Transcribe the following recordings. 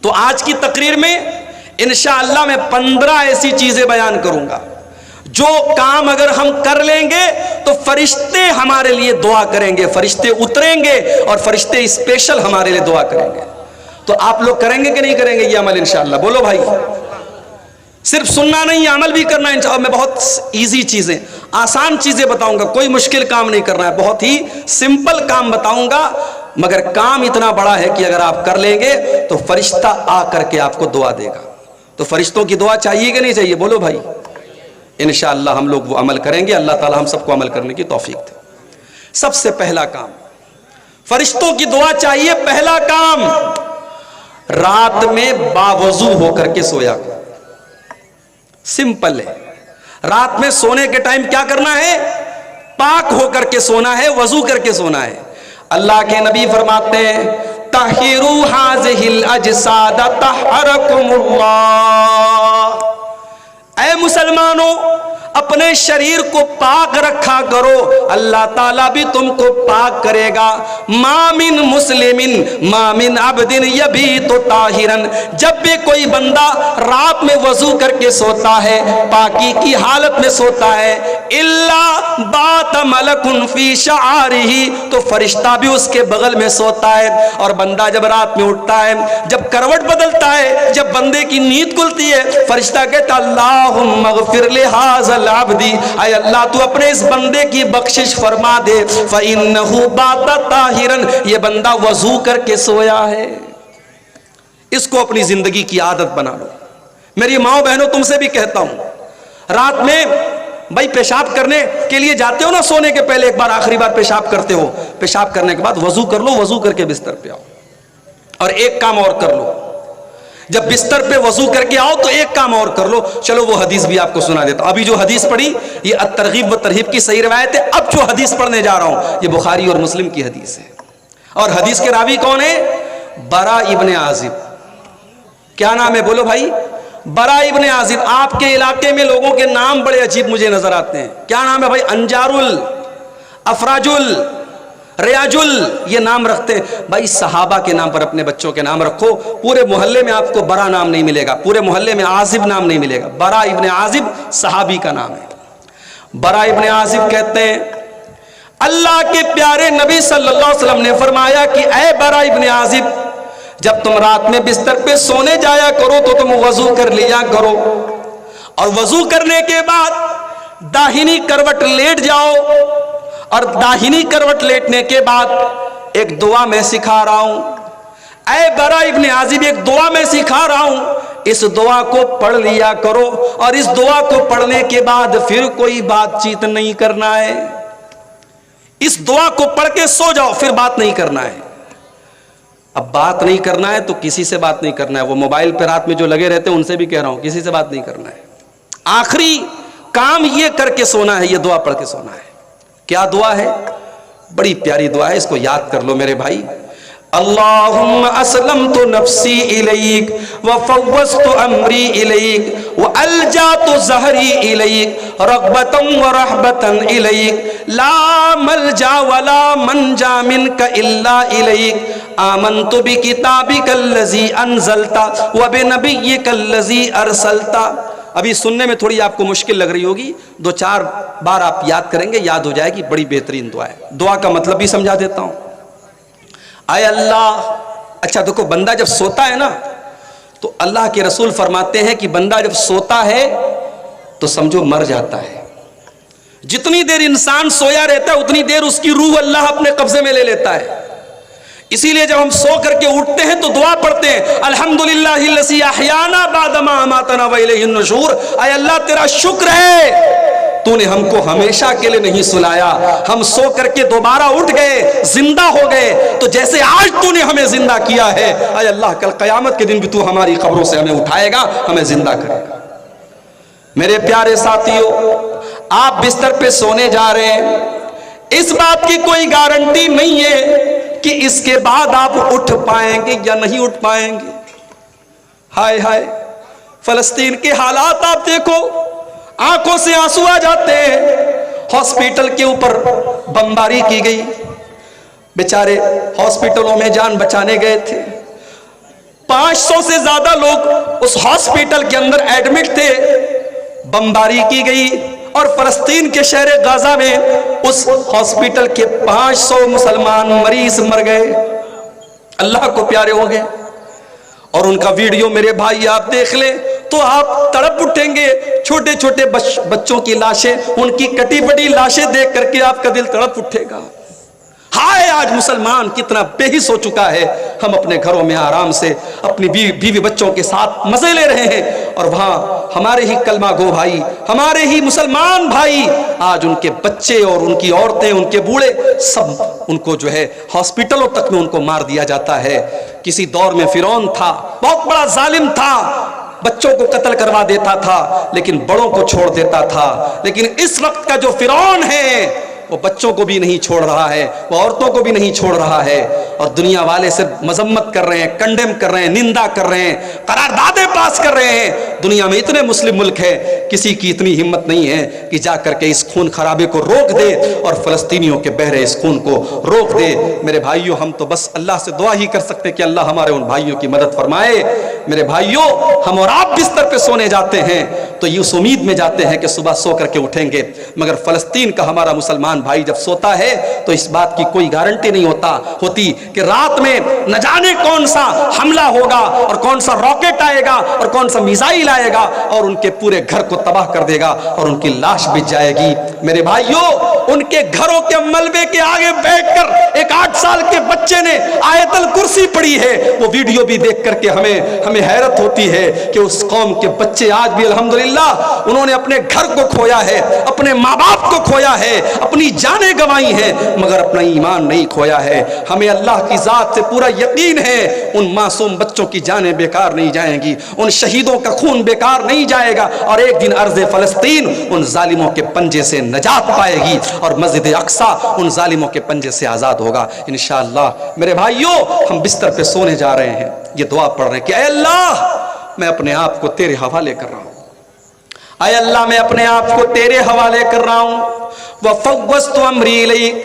تو آج کی تقریر میں انشاءاللہ میں 15 ایسی چیزیں بیان کروں گا جو کام اگر ہم کر لیں گے تو فرشتے ہمارے لیے دعا کریں گے، فرشتے اتریں گے اور فرشتے اسپیشل ہمارے لیے دعا کریں گے۔ تو آپ لوگ کریں گے کہ نہیں کریں گے یہ عمل انشاءاللہ؟ بولو بھائی، صرف سننا نہیں، عمل بھی کرنا ہے انشاءاللہ۔ میں بہت ایزی چیزیں، آسان چیزیں بتاؤں گا، کوئی مشکل کام نہیں کرنا ہے، بہت ہی سمپل کام بتاؤں گا، مگر کام اتنا بڑا ہے کہ اگر آپ کر لیں گے تو فرشتہ آ کر کے آپ کو دعا دے گا۔ تو فرشتوں کی دعا چاہیے کہ نہیں چاہیے؟ بولو بھائی۔ انشاءاللہ ہم لوگ وہ عمل کریں گے، اللہ تعالی ہم سب کو عمل کرنے کی توفیق دے۔ سب سے پہلا کام، فرشتوں کی دعا چاہیے۔ پہلا کام، رات میں باوضو ہو کر کے سویا کرو۔ سمپل ہے، رات میں سونے کے ٹائم کیا کرنا ہے؟ پاک ہو کر کے سونا ہے، وضو کر کے سونا ہے۔ اللہ کے نبی فرماتے ہیں طہروا هذه الاجساد طہرکم اللہ، اے مسلمانوں اپنے شریر کو پاک رکھا کرو، اللہ تعالیٰ بھی تم کو پاک کرے گا۔ ما من مسلم ما من عبد یبیت طاہرا، جب بھی کوئی بندہ رات میں وضو کر کے سوتا ہے، پاکی کی حالت میں سوتا ہے، الا بات ملک فی شعارہ، تو فرشتہ بھی اس کے بغل میں سوتا ہے۔ اور بندہ جب رات میں اٹھتا ہے، جب کروٹ بدلتا ہے، جب بندے کی نیند کھلتی ہے، فرشتہ کہتا اللہم اغفر لہذا العبدی، اے اللہ تو اپنے اس بندے کی بخشش فرما دے، فَإِنَّهُ بَاتَ طَاهِرًا، یہ بندہ وضو کر کے سویا ہے۔ اس کو اپنی زندگی کی عادت بنا لو۔ میری ماؤں بہنوں تم سے بھی کہتا ہوں، رات میں بھائی پیشاب کرنے کے لیے جاتے ہو نا، سونے کے پہلے ایک بار آخری بار پیشاب کرتے ہو، پیشاب کرنے کے بعد وضو کر لو، وضو کر کے بستر پہ آؤ۔ اور ایک کام اور کر لو، جب بستر پہ وضو کر کے آؤ تو ایک کام اور کر لو۔ چلو وہ حدیث بھی آپ کو سنا دیتا ہوں۔ ابھی جو حدیث پڑھی یہ الترغیب و ترہیب کی صحیح روایت ہے، اب جو حدیث پڑھنے جا رہا ہوں یہ بخاری اور مسلم کی حدیث ہے۔ اور حدیث کے راوی کون ہے؟ برا ابن عازب۔ کیا نام ہے؟ بولو بھائی۔ برا ابن عازب۔ آپ کے علاقے میں لوگوں کے نام بڑے عجیب مجھے نظر آتے ہیں۔ کیا نام ہے بھائی؟ انجارل، افراجل، ریاجل، یہ نام رکھتے ہیں بھائی۔ صحابہ کے نام پر اپنے بچوں کے نام رکھو، پورے محلے میں آپ کو برا نام نہیں ملے گا، پورے محلے میں عازب نام نہیں ملے گا۔ برا ابن عازب صحابی کا نام ہے۔ برا ابن عازب کہتے ہیں اللہ کے پیارے نبی صلی اللہ علیہ وسلم نے فرمایا کہ اے برا ابن عازب، جب تم رات میں بستر پہ سونے جایا کرو تو تم وضو کر لیا کرو، اور وضو کرنے کے بعد داہنی کروٹ لیٹ جاؤ، اور داہنی کروٹ لیٹنے کے بعد ایک دعا میں سکھا رہا ہوں، اے برا ابن عازب ایک دعا میں سکھا رہا ہوں، اس دعا کو پڑھ لیا کرو، اور اس دعا کو پڑھنے کے بعد پھر کوئی بات چیت نہیں کرنا ہے۔ اس دعا کو پڑھ کے سو جاؤ، پھر بات نہیں کرنا ہے۔ اب بات نہیں کرنا ہے تو کسی سے بات نہیں کرنا ہے، وہ موبائل پہ رات میں جو لگے رہتے ہیں ان سے بھی کہہ رہا ہوں کسی سے بات نہیں کرنا ہے۔ آخری کام یہ کر کے سونا ہے، یہ دعا پڑھ کے سونا ہے۔ کیا دعا ہے؟ بڑی پیاری دعا ہے، اس کو یاد کر لو میرے بھائی۔ اللہم اسلمت نفسی الیک وفوضت امری الیک والجات ظہری الیک رغبتا ورہبتا الیک لا ملجا ولا منجا منک الا الیک آمنت بکتابک الذی انزلت وبنبیک الذی ارسلت۔ ابھی سننے میں تھوڑی آپ کو مشکل لگ رہی ہوگی، 2-4 بار آپ یاد کریں گے، یاد ہو جائے گی۔ بڑی بہترین دعا ہے۔ دعا کا مطلب بھی سمجھا دیتا ہوں۔ اے اللہ، اچھا دیکھو بندہ جب سوتا ہے نا تو اللہ کے رسول فرماتے ہیں کہ بندہ جب سوتا ہے تو سمجھو مر جاتا ہے۔ جتنی دیر انسان سویا رہتا ہے اتنی دیر اس کی روح اللہ اپنے قبضے میں لے لیتا ہے۔ اسی لیے جب ہم سو کر کے اٹھتے ہیں تو دعا پڑھتے ہیں الحمدللہ الذی احیانا بعد ما اماتنا والیہ النشور۔ اے اللہ تیرا شکر ہے تو نے ہم کو ہمیشہ کے لیے نہیں سلایا، ہم سو کر کے دوبارہ اٹھ گئے، زندہ ہو گئے، تو جیسے آج تو نے ہمیں زندہ کیا ہے، اے اللہ کل قیامت کے دن بھی تو ہماری قبروں سے ہمیں اٹھائے گا، ہمیں زندہ کرے گا۔ میرے پیارے ساتھیو، آپ بستر پہ سونے جا رہے ہیں، اس بات کی کوئی گارنٹی نہیں ہے کہ اس کے بعد آپ اٹھ پائیں گے یا نہیں اٹھ پائیں گے۔ ہائے ہائے، فلسطین کے حالات آپ دیکھو، آنکھوں سے آنسو آ جاتے ہیں۔ ہاسپیٹل کے اوپر بمباری کی گئی، بیچارے ہاسپیٹلوں میں جان بچانے گئے تھے، 500 سے زیادہ لوگ اس ہاسپٹل کے اندر ایڈمٹ تھے. بمباری کی گئی اور فلسطین کے شہر غزہ میں اس ہاسپٹل کے 500 مسلمان مریض مر گئے، اللہ کو پیارے ہو گئے. اور ان کا ویڈیو میرے بھائی آپ دیکھ لیں تو آپ تڑپ اٹھیں گے. چھوٹے چھوٹے بچوں کی لاشیں، ان کی کٹی پٹی لاشیں دیکھ کر کے آپ کا دل تڑپ اٹھے گا. ہائے آج مسلمان کتنا بے حس ہو چکا ہے. ہم اپنے گھروں میں آرام سے اپنی بیوی بچوں کے ساتھ مزے لے رہے ہیں، اور وہاں ہمارے ہی کلمہ گو بھائی، ہمارے ہی مسلمان بھائی، آج ان کے بچے اور ان کی عورتیں، ان کے بوڑھے، سب ان کو جو ہے ہاسپٹلوں تک میں ان کو مار دیا جاتا ہے. کسی دور میں فرعون تھا، بہت بڑا ظالم تھا، بچوں کو قتل کروا دیتا تھا لیکن بڑوں کو چھوڑ دیتا تھا. لیکن اس وقت کا جو فرعون ہے وہ بچوں کو بھی نہیں چھوڑ رہا ہے، وہ عورتوں کو بھی نہیں چھوڑ رہا ہے. اور دنیا والے صرف مذمت کر رہے ہیں، کنڈیم کر رہے ہیں، نندا کر رہے ہیں، قراردادیں پاس کر رہے ہیں. دنیا میں اتنے مسلم ملک ہیں، کسی کی اتنی ہمت نہیں ہے کہ جا کر کے اس خون خرابے کو روک دے اور فلسطینیوں کے بہ رہے اس خون کو روک دے. میرے بھائیوں، ہم تو بس اللہ سے دعا ہی کر سکتے کہ اللہ ہمارے ان بھائیوں کی مدد فرمائے. میرے بھائیوں، ہم اور آپ بستر پہ سونے جاتے ہیں تو یہ اس امید میں جاتے ہیں کہ صبح سو کر کے اٹھیں گے، مگر فلسطین کا ہمارا مسلمان بھائی جب سوتا ہے تو اس بات کی کوئی گارنٹی نہیں ہوتی کہ رات میں نہ جانے کون سا حملہ ہوگا اور کون سا راکٹ آئے گا اور کون سا میزائل آئے گا اور ان کے پورے گھر کو تباہ کر دے گا اور ان کی لاش بچ جائے گی. میرے بھائیوں، ان کے گھروں کے ملبے کے آگے بیٹھ کر ایک 8 سال کے بچے نے آیت الکرسی پڑھی ہے. وہ ویڈیو بھی دیکھ کر کے ہمیں حیرت ہوتی ہے کہ اس قوم کے بچے آج بھی الحمدللہ انہوں نے اپنے گھر کو کھویا ہے، اپنے ماں باپ کو کھویا ہے، اپنی جانیں گوائی ہیں، مگر اپنا ایمان نہیں کھویا ہے. ہمیں اللہ کی ذات سے پورا یقین ہے ان معصوم بچوں کی جانیں بیکار نہیں جائیں گی، ان شہیدوں کا خون بیکار نہیں جائے گا، اور ایک دن ارض فلسطین ان ظالموں کے پنجے سے نجات پائے گی اور مسجد اقصیٰ ان ظالموں کے پنجے سے آزاد ہوگا انشاءاللہ. میرے بھائیوں، ہم بستر پہ سونے جا رہے ہیں، یہ دعا پڑھ رہے ہیں کہ اے اللہ، میں اپنے آپ کو تیرے حوالے کر رہا ہوں. اے اللہ، میں اپنے آپ کو تیرے حوالے کر رہا ہوں. وَفَوَّضْتُ أَمْرِي إِلَيْكَ،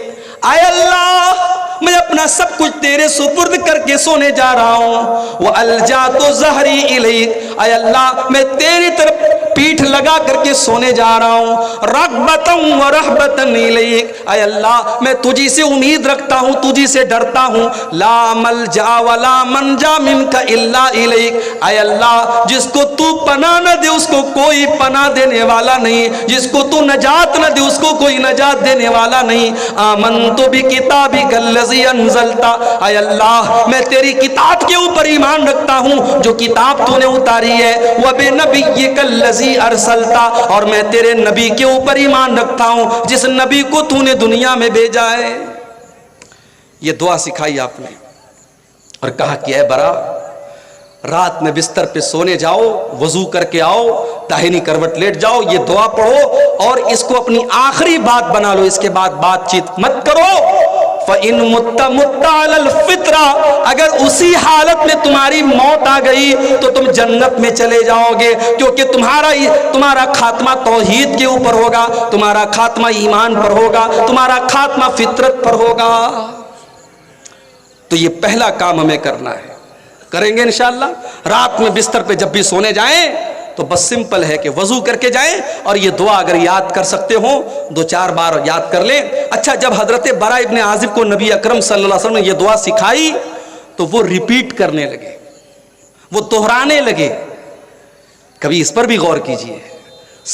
اے اللہ، میں اپنا سب کچھ تیرے سپرد کر کے سونے جا رہا ہوں. وَأَلْجَأْتُ ظَهْرِي إِلَيْكَ، اے اللہ، میں تیری طرف پیٹھ لگا کر کے سونے جا رہا ہوں. رَغْبَةً وَرَهْبَةً إِلَيْكَ، اے اللہ، میں تجھی سے امید رکھتا ہوں، تجھی سے ڈرتا ہوں. لَا مَلْجَأَ وَلَا مَنْجَا مِنْكَ إِلَّا إِلَيْكَ، اے اللہ، جس کو تو پناہ نہ دے اس کو کوئی پناہ دینے والا نہیں، جس کو تو نجات نہ دے اس کو کوئی نجات دینے والا نہیں. آمنت بکتابک الذی انزلت، اے اللہ، میں تیری کتاب کے اوپر ایمان رکھتا ہوں جو کتاب تو نے اتاری ہے. وبنبیک الذی ارسلت، اور میں تیرے نبی کے اوپر ایمان رکھتا ہوں جس نبی کو تو نے دنیا میں بھیجا ہے. یہ دعا سکھائی آپ نے اور کہا کہ اے برا، رات میں بستر پہ سونے جاؤ، وضو کر کے آؤ، داہنی کروٹ لیٹ جاؤ، یہ دعا پڑھو اور اس کو اپنی آخری بات بنا لو، اس کے بعد بات چیت مت کرو. فَإِن مُتَّ عَلَى الْفِطْرَةِ، اگر اسی حالت میں تمہاری موت آ گئی تو تم جنت میں چلے جاؤ گے، کیونکہ تمہارا خاتمہ توحید کے اوپر ہوگا، تمہارا خاتمہ ایمان پر ہوگا، تمہارا خاتمہ فطرت پر ہوگا. تو یہ پہلا کام ہمیں کرنا ہے، کریں گے انشاءاللہ. رات میں بستر پہ جب بھی سونے جائیں تو بس سمپل ہے کہ وضو کر کے جائیں اور یہ دعا اگر یاد کر سکتے ہوں 2-4 بار یاد کر لیں. اچھا، جب حضرت براء ابن عازب کو نبی اکرم صلی اللہ علیہ وسلم نے یہ دعا سکھائی تو وہ ریپیٹ کرنے لگے، وہ دہرانے لگے. کبھی اس پر بھی غور کیجئے،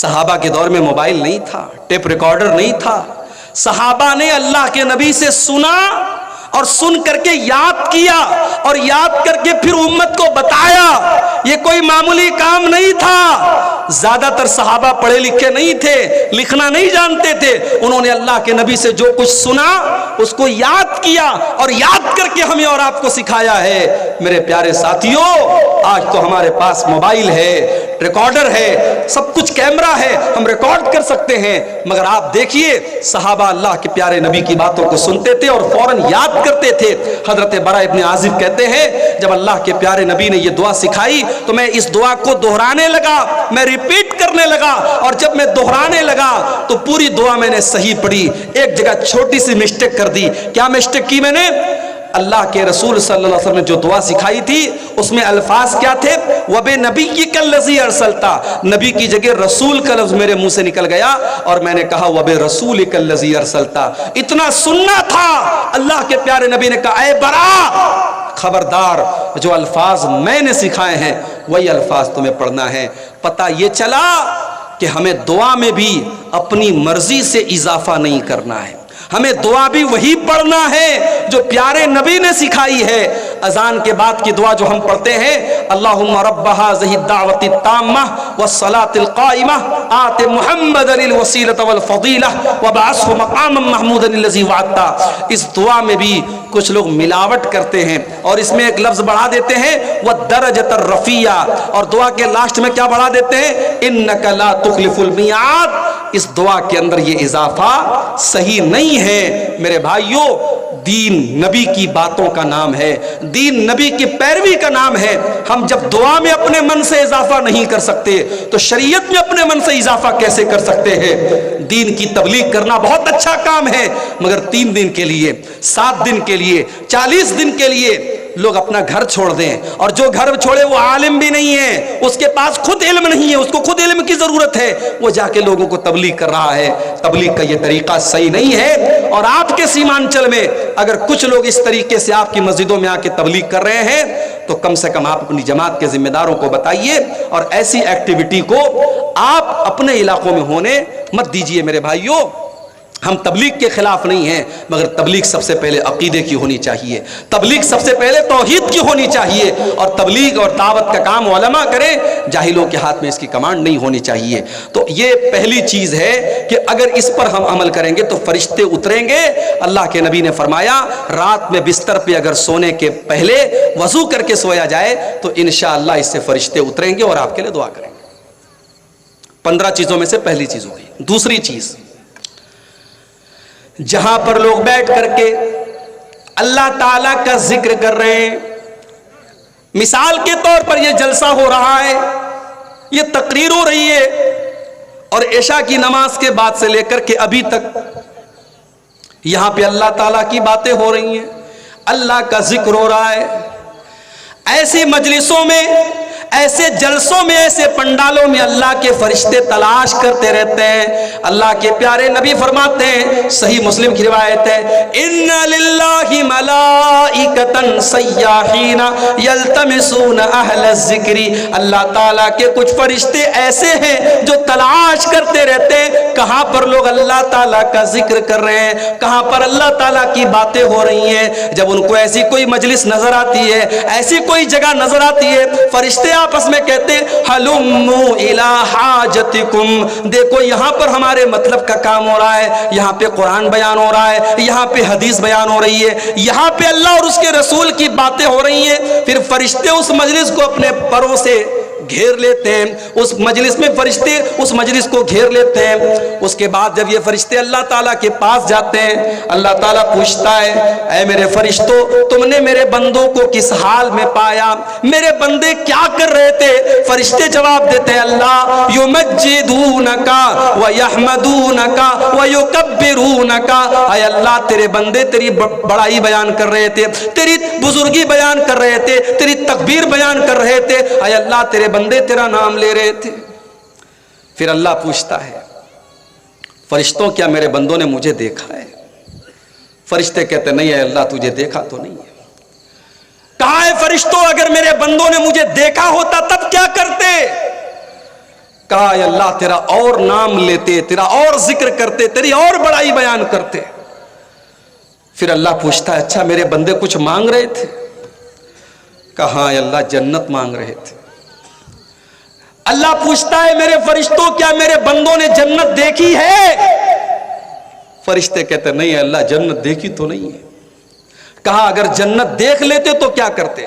صحابہ کے دور میں موبائل نہیں تھا، ٹیپ ریکارڈر نہیں تھا. صحابہ نے اللہ کے نبی سے سنا اور سن کر کے یاد کیا اور یاد کر کے پھر امت کو بتایا. یہ کوئی معمولی کام نہیں تھا. زیادہ تر صحابہ پڑھے لکھے نہیں تھے، لکھنا نہیں جانتے تھے. انہوں نے اللہ کے نبی سے جو کچھ سنا اس کو یاد کیا اور یاد کر کے ہمیں اور آپ کو سکھایا ہے. میرے پیارے ساتھیوں، آج تو ہمارے پاس موبائل ہے، ریکارڈر ہے، سب کچھ کیمرہ ہے، ہم ریکارڈ کر سکتے ہیں. مگر آپ دیکھیے، صحابہ اللہ کے پیارے نبی کی باتوں کو سنتے تھے اور فوراً یاد کرتے تھے. حضرت براء ابن عازب کہتے ہیں جب اللہ کے پیارے نبی نے یہ دعا سکھائی تو میں اس دعا کو دہرانے لگا، میں ریپیٹ کرنے لگا، اور جب میں دہرانے لگا تو پوری دعا میں نے صحیح پڑھی. ایک جگہ چھوٹی سی مسٹیک کر دی. کیا مسٹیک کی میں نے؟ اللہ کے رسول صلی اللہ علیہ وسلم نے جو دعا سکھائی تھی اس میں الفاظ کیا تھے؟ وَبِنَبِيِّكَ الَّذِي أَرْسَلْتَ، نبی کی جگہ رسول کا لفظ میرے منہ سے نکل گیا اور میں نے کہا وَبِرَسُولِكَ الَّذِي أَرْسَلْتَ۔ اتنا سننا تھا، اللہ کے پیارے نبی نے کہا اے برا، خبردار، جو الفاظ میں نے سکھائے ہیں وہی الفاظ تمہیں پڑھنا ہے۔ پتہ یہ چلا کہ ہمیں دعا میں بھی اپنی مرضی سے اضافہ نہیں کرنا ہے، ہمیں دعا بھی وہی پڑھنا ہے جو پیارے نبی نے سکھائی ہے۔ اذان کے بعد کی دعا جو ہم پڑھتے ہیں، اللہم رب هذه الدعوة التامة والصلاة القائمة آت محمدا الوسیلة والفضیلة وابعثه مقاما محمودا الذی وعدتہ، اس دعا میں بھی کچھ لوگ ملاوٹ کرتے ہیں اور اس میں ایک لفظ بڑھا دیتے ہیں والدرجة الرفیعہ، اور دعا کے لاسٹ میں کیا بڑھا دیتے ہیں؟ انک لا تخلف المیعاد۔ اس دعا کے اندر یہ اضافہ صحیح نہیں ہے میرے بھائیوں۔ دین نبی کی باتوں کا نام ہے، دین نبی کی پیروی کا نام ہے۔ ہم جب دعا میں اپنے من سے اضافہ نہیں کر سکتے تو شریعت میں اپنے من سے اضافہ کیسے کر سکتے ہیں؟ دین کی تبلیغ کرنا بہت اچھا کام ہے، مگر 3 دن کے لیے، 7 دن کے لیے، 40 دن کے لیے لوگ اپنا گھر چھوڑ دیں، اور جو گھر چھوڑے وہ عالم بھی نہیں ہے، اس کے پاس خود علم نہیں ہے، اس کو خود علم کی ضرورت ہے، وہ جا کے لوگوں کو تبلیغ کر رہا ہے۔ تبلیغ کا یہ طریقہ صحیح نہیں ہے۔ اور آپ کے سیمانچل میں اگر کچھ لوگ اس طریقے سے آپ کی مسجدوں میں آ کے تبلیغ کر رہے ہیں تو کم سے کم آپ اپنی جماعت کے ذمہ داروں کو بتائیے، اور ایسی ایکٹیویٹی کو آپ اپنے علاقوں میں ہونے مت دیجیے میرے بھائیوں۔ ہم تبلیغ کے خلاف نہیں ہیں، مگر تبلیغ سب سے پہلے عقیدے کی ہونی چاہیے، تبلیغ سب سے پہلے توحید کی ہونی چاہیے، اور تبلیغ اور دعوت کا کام علماء کریں، جاہلوں کے ہاتھ میں اس کی کمانڈ نہیں ہونی چاہیے۔ تو یہ پہلی چیز ہے کہ اگر اس پر ہم عمل کریں گے تو فرشتے اتریں گے۔ اللہ کے نبی نے فرمایا رات میں بستر پہ اگر سونے کے پہلے وضو کر کے سویا جائے تو انشاءاللہ اس سے فرشتے اتریں گے اور آپ کے لیے دعا کریں گے۔ 15 چیزوں میں سے پہلی چیز ہو گئی۔ دوسری چیز، جہاں پر لوگ بیٹھ کر کے اللہ تعالیٰ کا ذکر کر رہے ہیں، مثال کے طور پر یہ جلسہ ہو رہا ہے، یہ تقریر ہو رہی ہے، اور عشاء کی نماز کے بعد سے لے کر کے ابھی تک یہاں پہ اللہ تعالیٰ کی باتیں ہو رہی ہیں، اللہ کا ذکر ہو رہا ہے۔ ایسی مجلسوں میں، ایسے جلسوں میں، ایسے پنڈالوں میں اللہ کے فرشتے تلاش کرتے رہتے ہیں۔ اللہ کے پیارے نبی فرماتے ہیں، صحیح مسلم کی روایت ہے، ان للہ ملائکۃ سیاحین یلتمسون اہل الذکر، اللہ تعالیٰ کے کچھ فرشتے ایسے ہیں جو تلاش کرتے رہتے ہیں کہاں پر لوگ اللہ تعالیٰ کا ذکر کر رہے ہیں، کہاں پر اللہ تعالیٰ کی باتیں ہو رہی ہیں۔ جب ان کو ایسی کوئی مجلس نظر آتی ہے، ایسی کوئی جگہ نظر آتی ہے، فرشتے آپس میں کہتے ہیں ہلموا الی حاجتکم، دیکھو یہاں پر ہمارے مطلب کا کام ہو رہا ہے، یہاں پہ قرآن بیان ہو رہا ہے، یہاں پہ حدیث بیان ہو رہی ہے، یہاں پہ اللہ اور اس کے رسول کی باتیں ہو رہی ہیں۔ پھر فرشتے اس مجلس کو اپنے پروں سے گھیر لیتے ہیں، اس مجلس میں فرشتے اس مجلس کو گھیر لیتے ہیں۔ اس کے بعد جب یہ فرشتے اللہ تعالیٰ کے پاس جاتے ہیں، اللہ تعالیٰ پوچھتا ہے اے میرے فرشتوں، تم نے میرے بندوں کو کس حال میں پایا، میرے بندے کیا کر رہے تھے؟ فرشتے جواب دیتے ہیں اللہ یمجدونک ویحمدونک ویکبرونک، اے اللہ تیرے بندے تیری بڑائی بیان کر رہے تھے، تیری بزرگی بیان کر رہے تھے، تیری تکبیر بیان کر رہے تھے، اے اللہ تیرے بندے تیرا نام لے رہے تھے۔ پھر اللہ پوچھتا ہے فرشتوں کیا میرے بندوں نے مجھے دیکھا ہے؟ فرشتے کہتے نہیں اے اللہ تجھے دیکھا تو نہیں ہے۔ کہا ہے فرشتوں اگر میرے بندوں نے مجھے دیکھا ہوتا تب کیا کرتے؟ کہا اے اللہ تیرا اور نام لیتے، تیرا اور ذکر کرتے، تیری اور بڑائی بیان کرتے۔ پھر اللہ پوچھتا ہے اچھا میرے بندے کچھ مانگ رہے تھے؟ کہا اے اللہ جنت مانگ رہے تھے۔ اللہ پوچھتا ہے میرے فرشتوں کیا میرے بندوں نے جنت دیکھی ہے؟ فرشتے کہتے نہیں اللہ جنت دیکھی تو نہیں ہے۔ کہا اگر جنت دیکھ لیتے تو کیا کرتے؟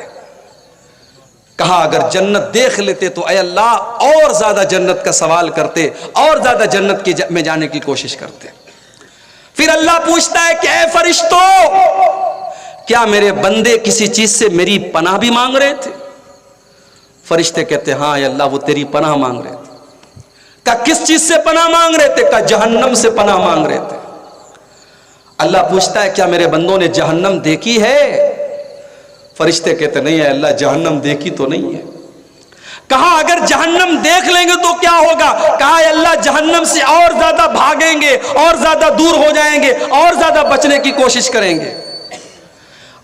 کہا اگر جنت دیکھ لیتے تو اے اللہ اور زیادہ جنت کا سوال کرتے، اور زیادہ جنت میں جانے کی کوشش کرتے۔ پھر اللہ پوچھتا ہے کہ اے فرشتوں کیا میرے بندے کسی چیز سے میری پناہ بھی مانگ رہے تھے؟ فرشتے کہتے ہاں اے اللہ وہ تیری پناہ مانگ رہے تھے۔ کہا کس چیز سے پناہ مانگ رہے تھے؟ کہا جہنم سے پناہ مانگ رہے تھے۔ اللہ پوچھتا ہے کیا میرے بندوں نے جہنم دیکھی ہے؟ فرشتے کہتے نہیں ہے اللہ جہنم دیکھی تو نہیں ہے. کہا اگر جہنم دیکھ لیں گے تو کیا ہوگا؟ کہا اے اللہ جہنم سے اور زیادہ بھاگیں گے، اور زیادہ دور ہو جائیں گے، اور زیادہ بچنے کی کوشش کریں گے.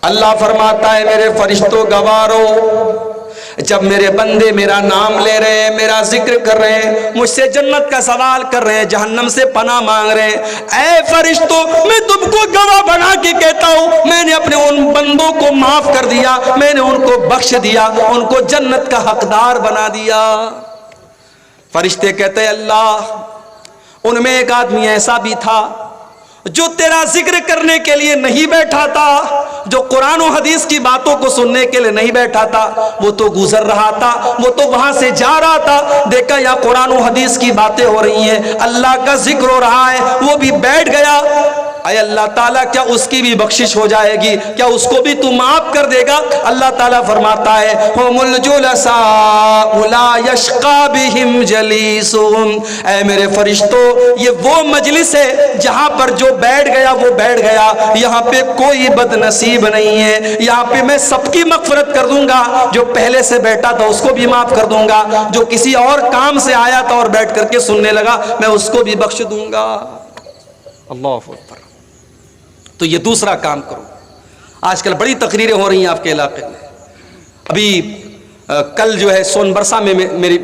اللہ فرماتا ہے میرے فرشتوں گوارو، جب میرے بندے میرا نام لے رہے ہیں، میرا ذکر کر رہے ہیں، مجھ سے جنت کا سوال کر رہے ہیں، جہنم سے پناہ مانگ رہے ہیں، اے فرشتوں میں تم کو گواہ بنا کے کہتا ہوں میں نے اپنے ان بندوں کو معاف کر دیا، میں نے ان کو بخش دیا، ان کو جنت کا حقدار بنا دیا. فرشتے کہتے ہیں اللہ ان میں ایک آدمی ایسا بھی تھا جو تیرا ذکر کرنے کے لیے نہیں بیٹھا تھا، جو قرآن و حدیث کی باتوں کو سننے کے لیے نہیں بیٹھا تھا، وہ تو گزر رہا تھا، وہ تو وہاں سے جا رہا تھا، دیکھا یا قرآن و حدیث کی باتیں ہو رہی ہیں، اللہ کا ذکر ہو رہا ہے، وہ بھی بیٹھ گیا. اے اللہ تعالیٰ کیا اس کی بھی بخشش ہو جائے گی؟ کیا اس کو بھی تو معاف کر دے گا؟ اللہ تعالیٰ فرماتا ہے ہم الجلساء لا یشقی بہم جلیسہم، اے میرے فرشتوں یہ وہ مجلس ہے جہاں پر جو بیٹھ گیا وہ بیٹھ گیا، یہاں پہ کوئی بد نصیب نہیں ہے، یہاں پہ میں سب کی مغفرت کر دوں گا، جو پہلے سے بیٹھا تھا اس کو بھی معاف کر دوں گا، جو کسی اور کام سے آیا تھا اور بیٹھ کر کے سننے لگا میں اس کو بھی بخش دوں گا. اللہ اکبر. تو یہ دوسرا کام کرو. آج کل بڑی تقریریں ہو رہی ہیں آپ کے علاقے میں. ابھی کل جو ہے سون برسا میں میری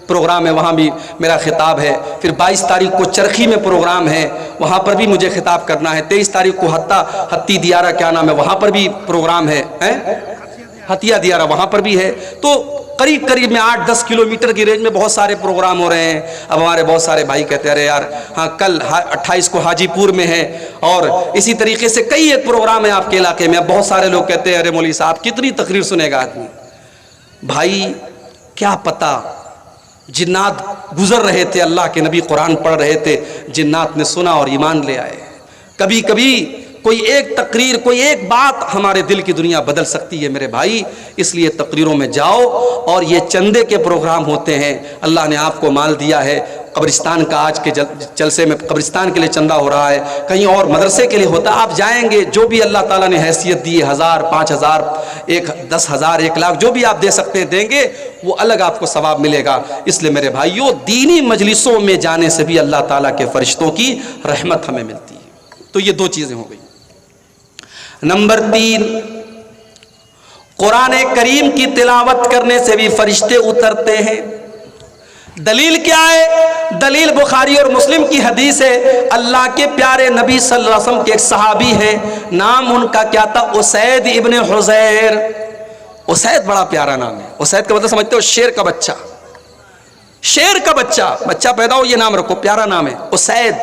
پروگرام ہے، وہاں بھی میرا خطاب ہے. پھر 22 تاریخ کو چرخی میں پروگرام ہے، وہاں پر بھی مجھے خطاب کرنا ہے. 23 تاریخ کو ہتی دیارہ کیا نام ہے وہاں پر بھی پروگرام ہے، ہتیا دیارہ وہاں پر بھی ہے. تو قریب قریب میں 8-10 کلومیٹر کی رینج میں بہت سارے پروگرام ہو رہے ہیں. اب ہمارے بہت سارے بھائی کہتے ہیں ارے یار ہاں کل 28 کو حاجی پور میں ہے، اور اسی طریقے سے کئی ایک پروگرام ہے آپ کے علاقے میں. اب بہت سارے لوگ کہتے ہیں ارے مولوی صاحب کتنی تقریر سنے گا آدمی. بھائی کیا پتہ جنات گزر رہے تھے، اللہ کے نبی قرآن پڑھ رہے تھے، جنات نے سنا اور ایمان لے آئے. کبھی کبھی کوئی ایک تقریر، کوئی ایک بات ہمارے دل کی دنیا بدل سکتی ہے میرے بھائی. اس لیے تقریروں میں جاؤ. اور یہ چندے کے پروگرام ہوتے ہیں، اللہ نے آپ کو مال دیا ہے، قبرستان کا آج کے جلسے میں قبرستان کے لیے چندہ ہو رہا ہے، کہیں اور مدرسے کے لیے ہوتا ہے، آپ جائیں گے جو بھی اللہ تعالیٰ نے حیثیت دی ہے 1000 5000 10,000 1 لاکھ جو بھی آپ دے سکتے ہیں دیں گے، وہ الگ آپ کو ثواب ملے گا. اس لیے میرے بھائیوں دینی مجلسوں میں جانے سے بھی اللہ تعالیٰ کے فرشتوں کی رحمت ہمیں ملتی ہے. تو یہ 2 چیزیں ہو گئی. نمبر 3 قرآن کریم کی تلاوت کرنے سے بھی فرشتے اترتے ہیں. دلیل کیا ہے؟ دلیل بخاری اور مسلم کی حدیث ہے. اللہ کے پیارے نبی صلی اللہ علیہ وسلم کے ایک صحابی ہیں، نام ان کا کیا تھا؟ اسید ابن حضیر. اسید بڑا پیارا نام ہے. اسید کا مطلب سمجھتے ہو؟ شیر کا بچہ. شیر کا بچہ پیدا ہو یہ نام رکھو، پیارا نام ہے اسید.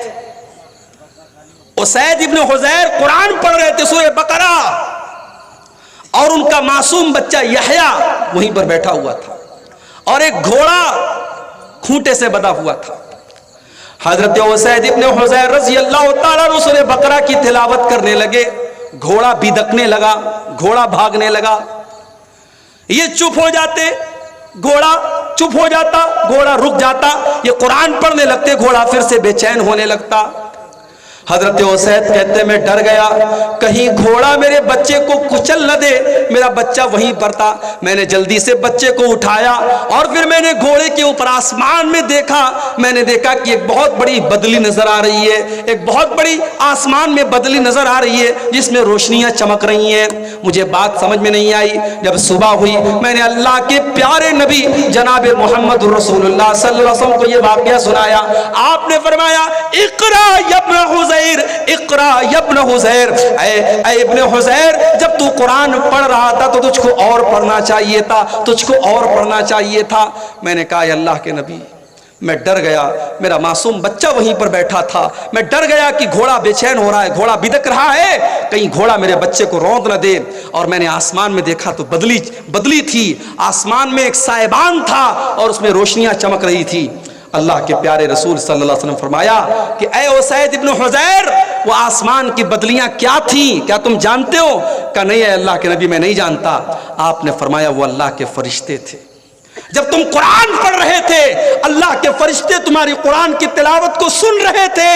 اسید ابن حضیر قرآن پڑھ رہے تھے سورہ بقرہ، اور ان کا معصوم بچہ یحییٰ وہیں پر بیٹھا ہوا تھا، اور ایک گھوڑا کھونٹے سے بندھا ہوا تھا. حضرت اسید ابن حضیر رضی اللہ تعالیٰ عنہ سورہ بقرہ کی تلاوت کرنے لگے. گھوڑا بدکنے لگا، گھوڑا بھاگنے لگا. یہ چپ ہو جاتے، گھوڑا چپ ہو جاتا، گھوڑا رک جاتا. یہ قرآن پڑھنے لگتے، گھوڑا پھر سے بے چین ہونے لگتا. حضرت اسید کہتے میں ڈر گیا کہیں گھوڑا میرے بچے کو کچل نہ دے. میرا بچہ وہیں پر تھا. میں نے جلدی سے بچے کو اٹھایا اور پھر میں نے گھوڑے کے اوپر آسمان میں دیکھا. میں نے دیکھا کہ ایک بہت بڑی بدلی نظر آ رہی ہے، ایک بہت بڑی آسمان میں بدلی نظر آ رہی ہے جس میں روشنیاں چمک رہی ہیں. مجھے بات سمجھ میں نہیں آئی. جب صبح ہوئی میں نے اللہ کے پیارے نبی جناب محمد رسول اللہ صلی اللہ علیہ وسلم کو یہ واقعہ سنایا. آپ نے فرمایا اقرا یا ابن حضیر، اقرا یا ابن حضیر. اے ابن حضیر جب تو قرآن پڑھ رہا تھا تو تجھ کو اور پڑھنا چاہیے تھا، تجھ کو اور پڑھنا چاہیے تھا. میں نے کہا اے اللہ کے نبی میں ڈر گیا، میرا معصوم بچہ وہیں پر بیٹھا تھا. میں ڈر گیا کہ گھوڑا بے چین ہو رہا ہے، گھوڑا بدک رہا ہے، کہیں گھوڑا میرے بچے کو روند نہ دے. اور میں نے آسمان میں دیکھا تو بدلی تھی، آسمان میں ایک سائبان تھا اور اس میں روشنیاں چمک رہی تھی. اللہ کے پیارے رسول صلی اللہ علیہ وسلم فرمایا کہ اے اسید ابن حضیر وہ آسمان کی بدلیاں کیا تھیں؟ کیا تم جانتے ہو؟ کہا نہیں ہے اللہ کے نبی میں نہیں جانتا. آپ نے فرمایا وہ اللہ کے فرشتے تھے. جب تم قرآن پڑھ رہے تھے اللہ کے فرشتے تمہاری قرآن کی تلاوت کو سن رہے تھے،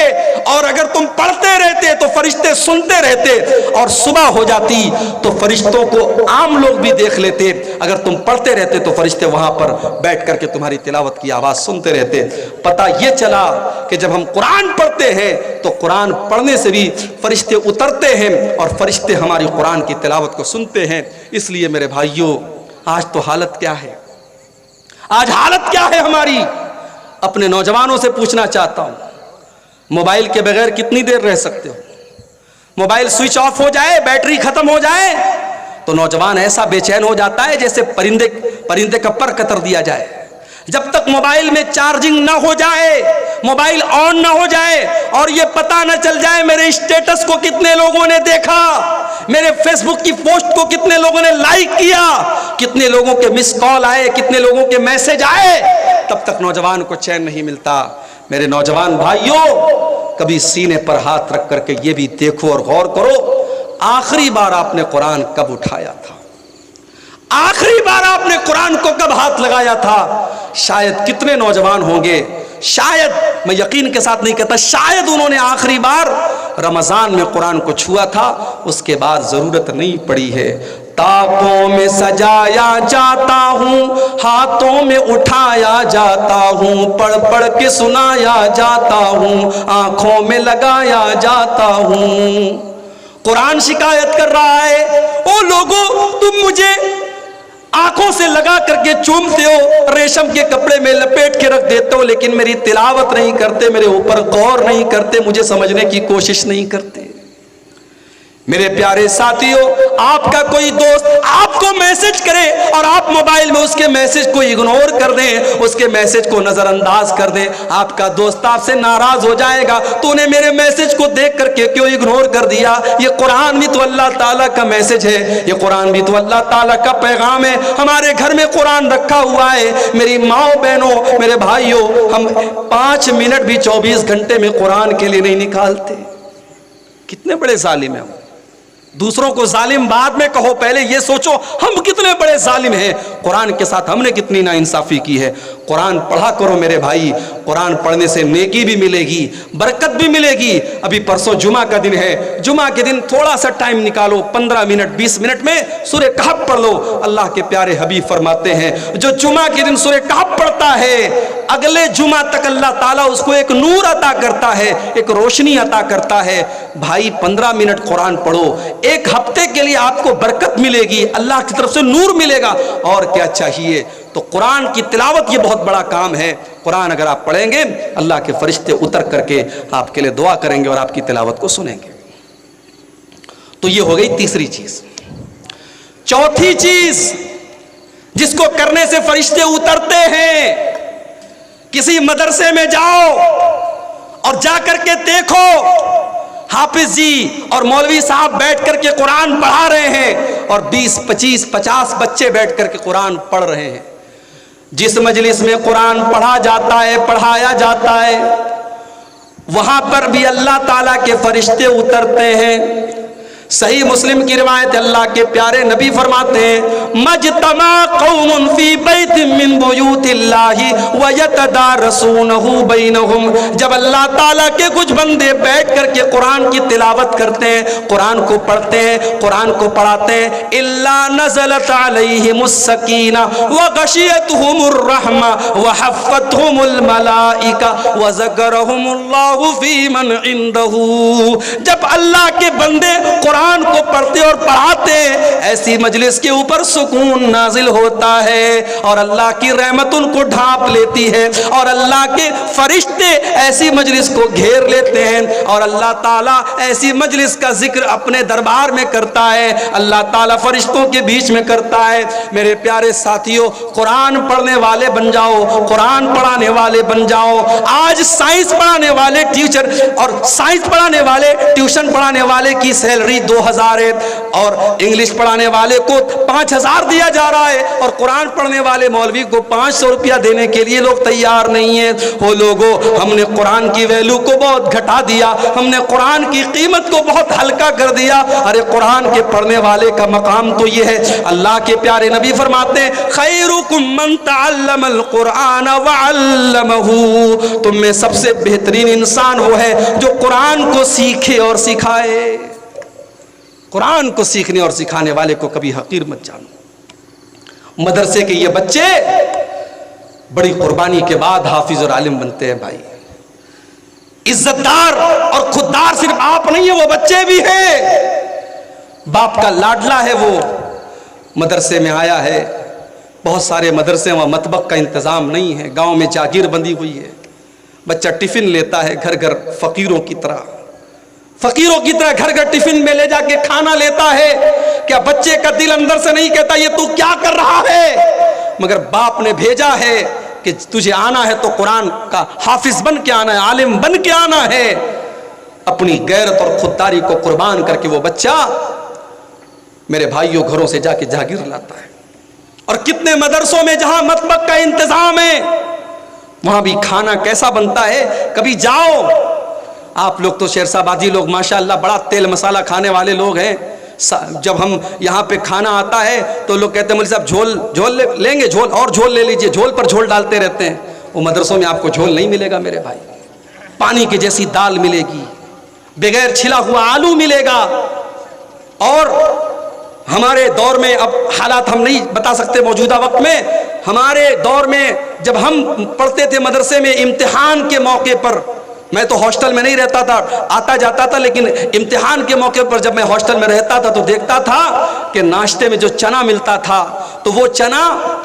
اور اگر تم پڑھتے رہتے تو فرشتے سنتے رہتے، اور صبح ہو جاتی تو فرشتوں کو عام لوگ بھی دیکھ لیتے، اگر تم پڑھتے رہتے تو فرشتے وہاں پر بیٹھ کر کے تمہاری تلاوت کی آواز سنتے رہتے۔ پتہ یہ چلا کہ جب ہم قرآن پڑھتے ہیں تو قرآن پڑھنے سے بھی فرشتے اترتے ہیں اور فرشتے ہماری قرآن کی تلاوت کو سنتے ہیں۔ اس لیے میرے بھائیوں، آج تو حالت کیا ہے، آج حالت کیا ہے ہماری؟ اپنے نوجوانوں سے پوچھنا چاہتا ہوں، موبائل کے بغیر کتنی دیر رہ سکتے ہو؟ موبائل سوئچ آف ہو جائے، بیٹری ختم ہو جائے تو نوجوان ایسا بے چین ہو جاتا ہے جیسے پرندے کا پر قطر دیا جائے۔ جب تک موبائل میں چارجنگ نہ ہو جائے، موبائل آن نہ ہو جائے اور یہ پتہ نہ چل جائے میرے اسٹیٹس کو کتنے لوگوں نے دیکھا، میرے فیس بک کی پوسٹ کو کتنے لوگوں نے لائک کیا، کتنے لوگوں کے مس کال آئے، کتنے لوگوں کے میسج آئے، تب تک نوجوان کو چین نہیں ملتا۔ میرے نوجوان بھائیوں، کبھی سینے پر ہاتھ رکھ کر کے یہ بھی دیکھو اور غور کرو، آخری بار آپ نے قرآن کب اٹھایا تھا؟ آخری بار آپ نے قرآن کو کب ہاتھ لگایا تھا؟ شاید کتنے نوجوان ہوں گے، شاید، میں یقین کے ساتھ نہیں کہتا، شاید انہوں نے آخری بار رمضان میں قرآن کو چھوا تھا، اس کے بعد ضرورت نہیں پڑی ہے۔ تاکوں میں سجایا جاتا ہوں، ہاتھوں میں اٹھایا جاتا ہوں، پڑھ پڑھ کے سنایا جاتا ہوں، آنکھوں میں لگایا جاتا ہوں۔ قرآن شکایت کر رہا ہے، او لوگو تم مجھے آنکھوں سے لگا کر کے چومتے ہو، ریشم کے کپڑے میں لپیٹ کے رکھ دیتے ہو، لیکن میری تلاوت نہیں کرتے، میرے اوپر غور نہیں کرتے، مجھے سمجھنے کی کوشش نہیں کرتے۔ میرے پیارے ساتھیوں، آپ کا کوئی دوست آپ کو میسج کرے اور آپ موبائل میں اس کے میسج کو اگنور کر دیں، اس کے میسج کو نظر انداز کر دیں، آپ کا دوست آپ سے ناراض ہو جائے گا، تو نے میرے میسج کو دیکھ کر کے کیوں اگنور کر دیا؟ یہ قرآن بھی تو اللہ تعالیٰ کا میسج ہے، یہ قرآن بھی تو اللہ تعالیٰ کا پیغام ہے۔ ہمارے گھر میں قرآن رکھا ہوا ہے۔ میری ماں بہنوں، میرے بھائیوں، ہم 5 منٹ بھی 24 گھنٹے میں قرآن کے لیے نہیں نکالتے۔ کتنے بڑے ظالم ہیں ہم۔ دوسروں کو ظالم بعد میں کہو، پہلے یہ سوچو ہم کتنے بڑے ظالم ہیں، قرآن کے ساتھ ہم نے کتنی ناانصافی کی ہے۔ قرآن پڑھا کرو میرے بھائی، قرآن پڑھنے سے نیکی بھی ملے گی، برکت بھی ملے گی۔ ابھی پرسوں جمعہ کا دن ہے، جمعہ کے دن تھوڑا سا ٹائم نکالو، 15 منٹ 20 منٹ میں سورہ کہف پڑھ لو۔ اللہ کے پیارے حبیب فرماتے ہیں، جو جمعہ کے دن سورہ کہف پڑھتا ہے، اگلے جمعہ تک اللہ تعالیٰ اس کو ایک نور عطا کرتا ہے، ایک روشنی عطا کرتا ہے۔ بھائی 15 منٹ قرآن پڑھو، ایک ہفتے کے لیے آپ کو برکت ملے گی، اللہ کی طرف سے نور ملے گا، اور کیا چاہیے؟ تو قرآن کی تلاوت یہ بہت بڑا کام ہے۔ قرآن اگر آپ پڑھیں گے، اللہ کے فرشتے اتر کر کے آپ کے لیے دعا کریں گے اور آپ کی تلاوت کو سنیں گے۔ تو یہ ہو گئی تیسری چیز۔ چوتھی چیز جس کو کرنے سے فرشتے اترتے ہیں، کسی مدرسے میں جاؤ اور جا کر کے دیکھو حافظ جی اور مولوی صاحب بیٹھ کر کے قرآن پڑھا رہے ہیں اور 20 25 50 بچے بیٹھ کر کے قرآن پڑھ رہے ہیں۔ جس مجلس میں قرآن پڑھا جاتا ہے، پڑھایا جاتا ہے، وہاں پر بھی اللہ تعالیٰ کے فرشتے اترتے ہیں۔ صحیح مسلم کی روایت، اللہ کے پیارے نبی فرماتے ہیں، مجتمع قوم فی بیت من بیوت اللہ ویتدارسونہ بینہم، جب اللہ تعالیٰ کے کچھ بندے بیٹھ کر کے قرآن کی تلاوت کرتے ہیں، قرآن کو پڑھتے ہیں، قرآن کو پڑھاتے ہیں، الا نزلت علیہم السکینہ وغشیتہم الرحمہ وحفتہم الملائکہ وذکرہم اللہ فی من عندہ، جب اللہ کے بندے قرآن کو پڑھتے اور پڑھاتے ہیں، ایسی مجلس کے اوپر سکون نازل ہوتا ہے اور اللہ کی رحمت ان کو ڈھانپ لیتی ہے اور اللہ کے فرشتے ایسی مجلس کو گھیر لیتے ہیں اور اللہ تعالیٰ ایسی مجلس کا ذکر اپنے دربار میں کرتا ہے، اللہ تعالیٰ فرشتوں کے بیچ میں کرتا ہے۔ میرے پیارے ساتھیوں، قرآن پڑھنے والے بن جاؤ، قرآن پڑھانے والے بن جاؤ۔ آج سائنس پڑھانے والے ٹیچر اور سائنس پڑھانے والے ٹیوشن پڑھانے والے کی سیلری 2000 ہے اور انگلش پڑھانے والے کو 5000 دیا جا رہا ہے اور قرآن پڑھنے والے مولوی کو 500 روپیہ دینے کے لیے لوگ تیار نہیں ہیں. وہ لوگوں، ہم نے قرآن کی ویلیو کو بہت گھٹا دیا، ہم نے قرآن کی قیمت کو بہت ہلکا کر دیا. ارے قرآن کے پڑھنے والے کا مقام تو یہ ہے. اللہ کے پیارے نبی فرماتے ہیں خیرکم من تعلم القرآن وعلمہ، تم میں سب سے بہترین انسان وہ ہے جو قرآن کو سیکھے اور سکھائے. قرآن کو سیکھنے اور سکھانے والے کو کبھی حقیر مت جانو. مدرسے کے یہ بچے بڑی قربانی کے بعد حافظ اور عالم بنتے ہیں بھائی. عزت دار اور خوددار صرف آپ نہیں ہیں، وہ بچے بھی ہیں. باپ کا لاڈلا ہے، وہ مدرسے میں آیا ہے. بہت سارے مدرسے وہاں مطبخ کا انتظام نہیں ہے، گاؤں میں جاگیر بندی ہوئی ہے. بچہ ٹفن لیتا ہے گھر گھر فقیروں کی طرح گھر گھر ٹفن میں لے جا کے کھانا لیتا ہے. کیا بچے کا دل اندر سے نہیں کہتا یہ تو کیا کر رہا ہے؟ مگر باپ نے بھیجا ہے کہ تجھے آنا ہے تو قرآن کا حافظ بن کے آنا ہے، عالم بن کے آنا ہے. اپنی غیرت اور خودداری کو قربان کر کے وہ بچہ میرے بھائیوں گھروں سے جا کے جاگیر لاتا ہے. اور کتنے مدرسوں میں جہاں مطبخ کا انتظام ہے وہاں بھی کھانا کیسا بنتا ہے. کبھی جاؤ، آپ لوگ تو شیرشاہ بازی لوگ ماشاءاللہ بڑا تیل مسالہ کھانے والے لوگ ہیں. جب ہم یہاں پہ کھانا آتا ہے تو لوگ کہتے ہیں مولوی صاحب جھول لیں گے، جھول اور جھول لے لیجئے، جھول پر جھول ڈالتے رہتے ہیں. وہ مدرسوں میں آپ کو جھول نہیں ملے گا میرے بھائی. پانی کی جیسی دال ملے گی، بغیر چھلا ہوا آلو ملے گا. اور ہمارے دور میں، اب حالات ہم نہیں بتا سکتے موجودہ وقت میں، ہمارے دور میں جب ہم پڑھتے تھے مدرسے میں امتحان کے موقع پر، میں تو ہاسٹل میں نہیں رہتا تھا، آتا جاتا تھا، لیکن امتحان کے موقع پر جب میں ہاسٹل میں رہتا تھا تو دیکھتا تھا کہ ناشتے میں جو چنا ملتا تھا تو وہ چنا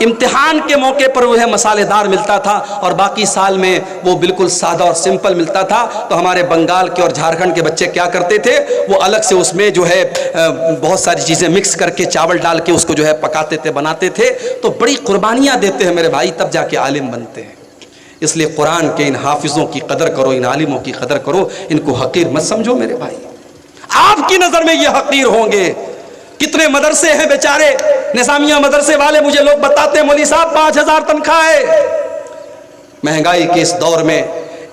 امتحان کے موقع پر وہ ہے مسالے دار ملتا تھا اور باقی سال میں وہ بالکل سادہ اور سمپل ملتا تھا. تو ہمارے بنگال کے اور جھارکھنڈ کے بچے کیا کرتے تھے، وہ الگ سے اس میں جو ہے بہت ساری چیزیں مکس کر کے چاول ڈال کے اس کو جو ہے پکاتے تھے، بناتے تھے. تو بڑی قربانیاں دیتے ہیں میرے بھائی، تب جا کے عالم بنتے ہیں. اس لیے قرآن کے ان حافظوں کی قدر کرو، ان عالموں کی قدر کرو، ان کو حقیر مت سمجھو میرے بھائی. آپ کی نظر میں یہ حقیر ہوں گے. کتنے مدرسے ہیں بیچارے نظامیہ مدرسے والے، مجھے لوگ بتاتے ہیں مولوی صاحب 5000 تنخواہ ہے. مہنگائی کے اس دور میں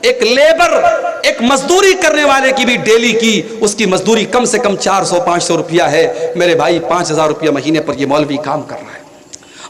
ایک لیبر، ایک مزدوری کرنے والے کی بھی ڈیلی کی اس کی مزدوری کم سے کم 400-500 روپیہ ہے میرے بھائی. 5000 روپیہ مہینے پر یہ مولوی کام کر رہا ہے.